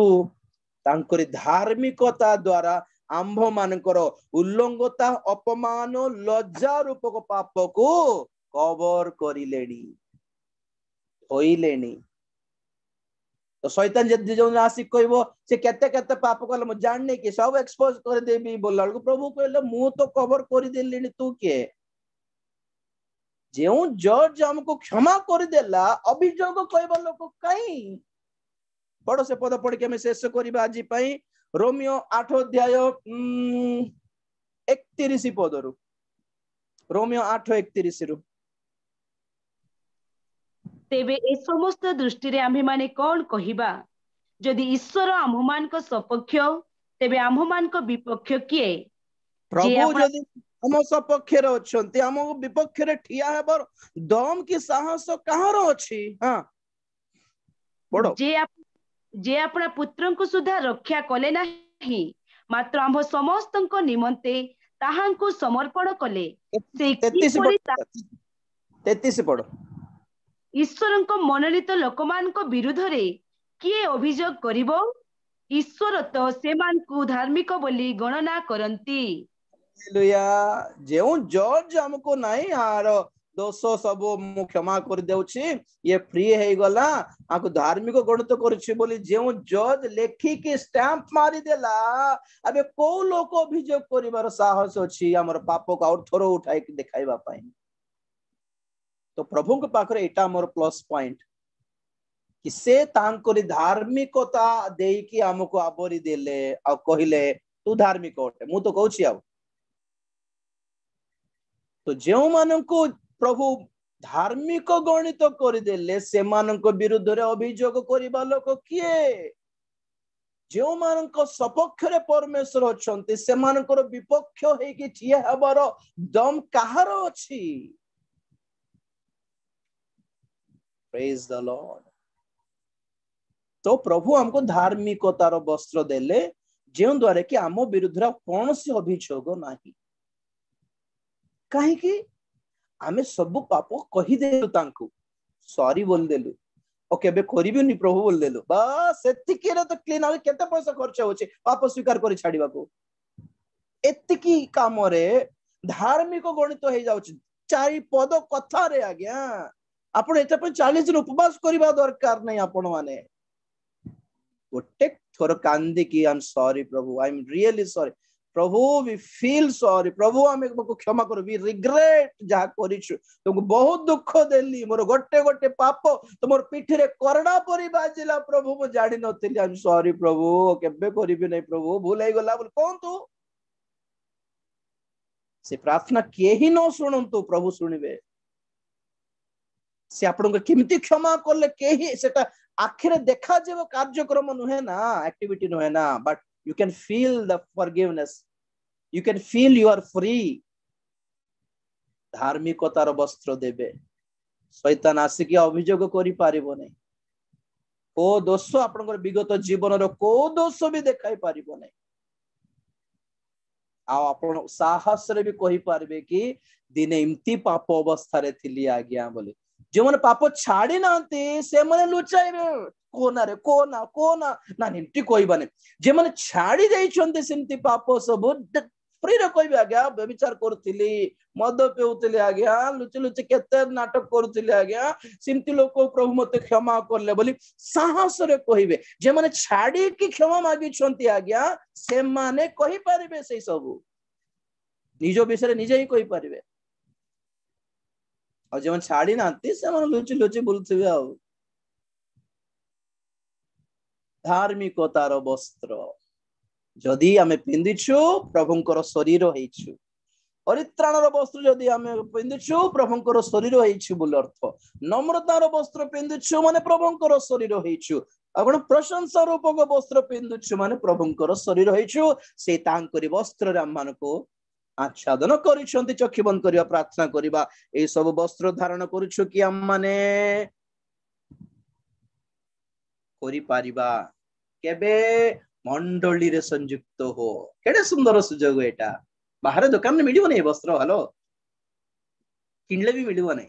तांकर धार्मिकता द्वारा आंभ मानकर उल्लंघता अपमान लज्जा रूपक पाप को कवर करिलेनी होइलेनी तो शैतान जदी जो आसी कहबो से केते केते पाप कल म जानने कि सब एक्सपोज कर देबी बोलला को प्रभु कहले मु तो कवर करि देलिनी तू के जो जज हमको क्षमा कर देला अभियोग कहबा लोक काई पढ़ो से पद पढ़ के हम शेष करबा आज पई रोमियो 8 अध्याय 31 पद रु रोमियो 8:31 रु तेबे ए समस्त दृष्टि रे आम्हे माने कोन कहिबा जदि ईश्वर आम्हमान को सपक्ष तेबे आम्हमान को विपक्ष किए प्रभु जदि हम सपक्ष रे अछंती हम विपक्ष रे ठिया हेबर दम की साहस कहार अछि हां पढ़ो जे अपना पुत्रन को सुधा रक्षा कले नाही मात्र आम्भ समस्त को निमंते ताहां को समर्पण कले से 33 पढ़ो ईश्वर को मनोनीत लोकमान को विरुद्ध रे किए अभियोग करिवो ईश्वर तो सेमान को धार्मिक बोली गणना करंती हालेलुया जेउ जज हमको नाही आर दोष सब मु क्षमा कर देउछि ये फ्री हे गला आको धार्मिक गणित करछि बोली जेउ जज लेखि के स्टैंप मारी देला अबे को लोक अभियोग करिवार साहस अछि हमर पाप को और थोरो उठाई के देखाइबा पाई तो प्रभु के पाखरे एटा मोर प्लस पॉइंट कि से तांकरी धार्मिकता देई कि हमको आबरी देले आ कहिले तू धार्मिक होटे मु तो कहूछि आ तो जेउ मानको प्रभु धार्मिक गणित करदेले से मानक विरुद्ध रे अभियोग करिबा लोक किए जो मानक सपक्ष रे परमेश्वर अछंती से मानकर विपक्ष हे कि ठिया हबार दम कहार अछि प्रेज द लॉर्ड तो प्रभु हमको धार्मिकतार वस्त्र देले जो द्वारा कि आम विरुद्ध कौन सी अभियोग नहीं कहीं आम सब पाप कहीदेलु तांकु सॉरी बोलदेलु और केबे करिबेनी प्रभु बोलदेलु बस एतिकी रे तो क्लीन आउ केते पैसा खर्च होची पाप स्वीकार करी छाड़ीबा को एतिकी काम रे धार्मिक गणित हो जाउची चारि पद कथा रे आज्ञा आपण एते पर 40 दिन उपवास करबा दरकार नहीं आपण माने गोटे थोर कांदी की आई एम सॉरी प्रभु आई एम रियली सॉरी प्रभु वी फील सॉरी प्रभु आमे को क्षमा करो वी रिग्रेट जहा करिछु तुमको बहुत दुख देली मोर गोटे गोटे पाप तुमर पीठी रे करडा परी बाजिला प्रभु मो जानि नथिली आई एम सॉरी प्रभु केबे करिबि नै प्रभु भूल हे गला बोल कोन तू से प्रार्थना के ही न सुनंतु प्रभु सुनिबे से आपन को केमिति क्षमा करले के ही सेटा आखिरे देखा जेबो कार्यक्रम नुहे ना एक्टिविटी नुहे ना but you can feel the forgiveness you can feel you are free धार्मिकतार वस्त्र देबे शैतान आसिक अभियोग करि पारिबो नै को दोष आपनकर विगत जीवन रो को दोष भी देखाई पारिबो नै आ आपण साहस रे भी कहि पारबे कि दिने इमती पाप अवस्था रे थिली आज्ञा बोले जो मन पाप छाड़ी नांती से मन लुचाइबे कोना रे कोना कोना ना निंटी कोइबाने जे मन छाड़ी जाई छंते सिमती पाप सब फ्री रे कोइबे आज्ञा व्यभिचार करथिली मद पेउथिली आज्ञा लुचि लुचि केते नाटक करथिली आज्ञा सिमती लोक प्रभु मते क्षमा करले बोली साहस रे कहिबे जे मन छाड़ी की क्षमा मागी छंती आज्ञा से माने कहि पारिबे सेई सब निजो विषय रे निजे ही कहि पारिबे और जो छाड़ी नांती से मन लुचि लुचि बोलथिबे आ धार्मिकतार वस्त्र जदि आमे पिंदिछु प्रभुंकर शरीर हेइछु परित्राणर वस्त्र जदि आमे पिंदिछु प्रभुंकर शरीर हेइछु बोल अर्थ नम्रतार वस्त्र पिंदिछु माने प्रभुंकर शरीर हेइछु आपण प्रशंसा रूपक वस्त्र पिंदिछु माने प्रभुंकर शरीर हेइछु से तांकरी वस्त्र रे हम मानको आच्छादन करिसंती चक्षु बंद करिया प्रार्थना करिबा ए सब वस्त्र धारण करिछु कि हम माने करि पारिबा केबे मंडली रे संयुक्त हो केडे सुंदर सुजोग एटा बाहर दुकान में मिलिबो नै वस्त्र हेलो किनले भी मिलिबो नै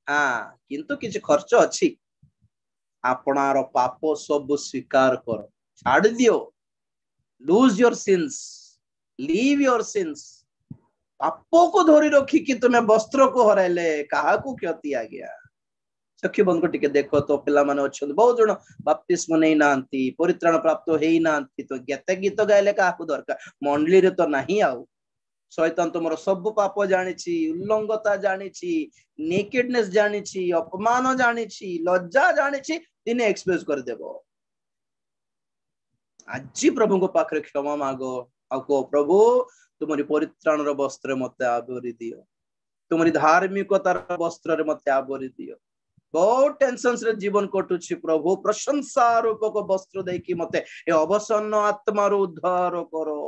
हां किंतु किछ खर्च अछि आपनार पाप सब स्वीकार करो छाड़ दियो lose your sins leave your sins पाप को धरि रखी कि तुमे वस्त्र को हराइले काहा को क्षति आ गया चक्षु बंद को टिके देखो तो पिला माने अछि बहुत जण बपतिस्म नै नांती परित्राण प्राप्त हेई नांती तो केते गीत गाइले काहा को दरकार मंडली रे तो नाही आउ शैतान तुमरो सब पाप जानिछि उल्लंघता जानिछि नेकेडनेस जानिछि अपमान जानिछि लज्जा जानिछि दिने एक्सप्रेस कर देबो आज प्रभु को पाखरे क्षमा मागो आ को प्रभु तुमरी परित्राणर वस्त्र मते आवरी दियो तुमरी धार्मिकतार वस्त्र रे मते आवरी दियो बहुत टेंशन रे जीवन कटुछि प्रभु प्रशंसा रूपक वस्त्र देकी मते ए अवसन्न आत्मा रो उद्धार करो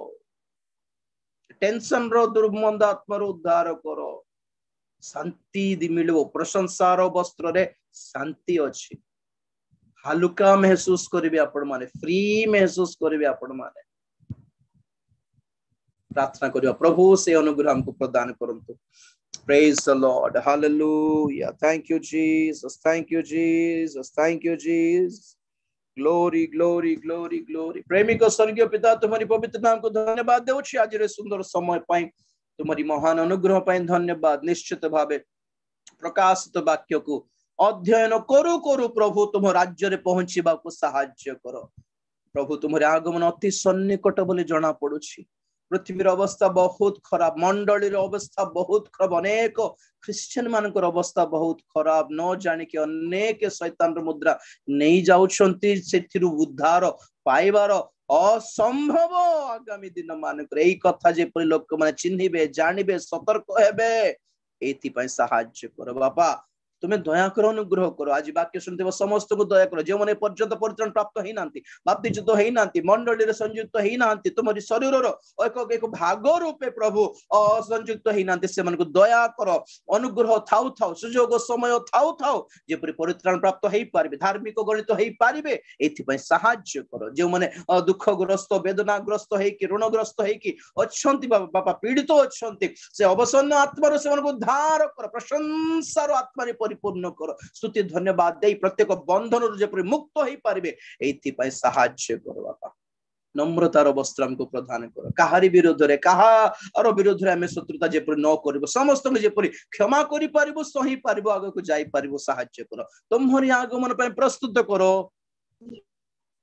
टेंशन रो दुर्मंद आत्मा रो उद्धार करो शांति दि मिलबो प्रशंसा रो वस्त्र रे शांति अछि हल्का महसूस करिवे आपण माने फ्री महसूस करिवे आपण माने प्रार्थना करियो प्रभु से अनुग्रह हमको प्रदान करंतु Praise the Lord. Hallelujah. Thank you, Jesus. Thank you, Jesus. Thank you, Jesus. Glory, glory, glory, glory. प्रेमी को स्वर्गीय पिता तुम्हारी पवित्र नाम को धन्यवाद देउछि आज रे सुंदर समय पाई तुम्हारी महान अनुग्रह पाई धन्यवाद निश्चित भावे प्रकाशित वाक्य को अध्ययन करू करू प्रभु तुम राज्य रे पहुंचीबा को सहाय्य करो प्रभु तुम्हारे आगमन अति सन्निकट बोली जना पड़ुछि पृथ्वीर अवस्था बहुत खराब मंडली अवस्था बहुत खराब अनेक क्रिश्चियन मानकर अवस्था बहुत खराब न जानि कि अनेक शैतान मुद्रा नहीं जाउछंती सेथिरु उद्धार पाइबार असंभव आगामी दिन मानकर एई कथा जे परि लोक माने चिन्हिबे जानिबे सतर्क हेबे एथि पय सहाय्य कर बापा तुम्हें दया कर अनुग्रह करो आज वाक्य सुनते समस्त को दया करो जो मैंने पर्यंत परित्राण प्राप्त होई नांती बाप्तिजित होई नांती मंडली रे संयुक्त होई नांती तुमरी शरीर रो एक भाग रूपे प्रभु संयुक्त होई नांती से मन को दया करो अनुग्रह थाउ थाउ सुजोग समय थाउ थाउ जेपरि परित्राण प्राप्त होई पारिबे धार्मिक गणित होई पारिबे एथि पय सहाय्य करो जो माने दुखग्रस्त वेदनाग्रस्त है कि ऋणग्रस्त है कि अच्छंती बापा पीड़ित अच्छंती से अवसन्न आत्मा से को उद्धार कर प्रशंसार आत्मा परिपूर्ण कर स्तुति धन्यवाद दे प्रत्येक बंधन जेपरि मुक्त होई पारिबे एथि पय सहाय्य करो बापा नम्रतार वस्त्र हमको प्रदान कर कहारी विरोध रे कहार विरोध रे हमें शत्रुता जेपरि न करबो समस्त को जेपरि क्षमा करि पारिबो सही पारिबो आगे को जाई पारिबो सहाय्य करो तुम्हारी आगमन पय प्रस्तुत करो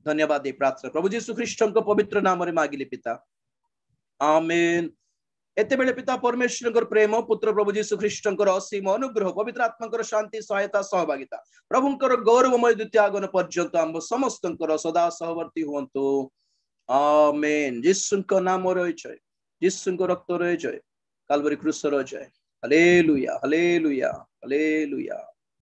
धन्यवाद दे प्रार्थना प्रभु यीशु ख्रीष्ट को पवित्र नाम रे मागिले पिता आमेन एते बेले पिता परमेश्वर प्रेम पुत्र प्रभु यीशु ख्रीष्ट असीम अनुग्रह पवित्र आत्मा शांति सहायता सहभागिता प्रभुंकर गौरवमय द्वितीय आगमन पर्यंत आम समस्त सदा सहवर्ती हुंतु आमेन यीशु नाम रे जय यीशु रक्त रे जय काल्वरी क्रूस रे जय हालेलुया हालेलुया हालेलुया।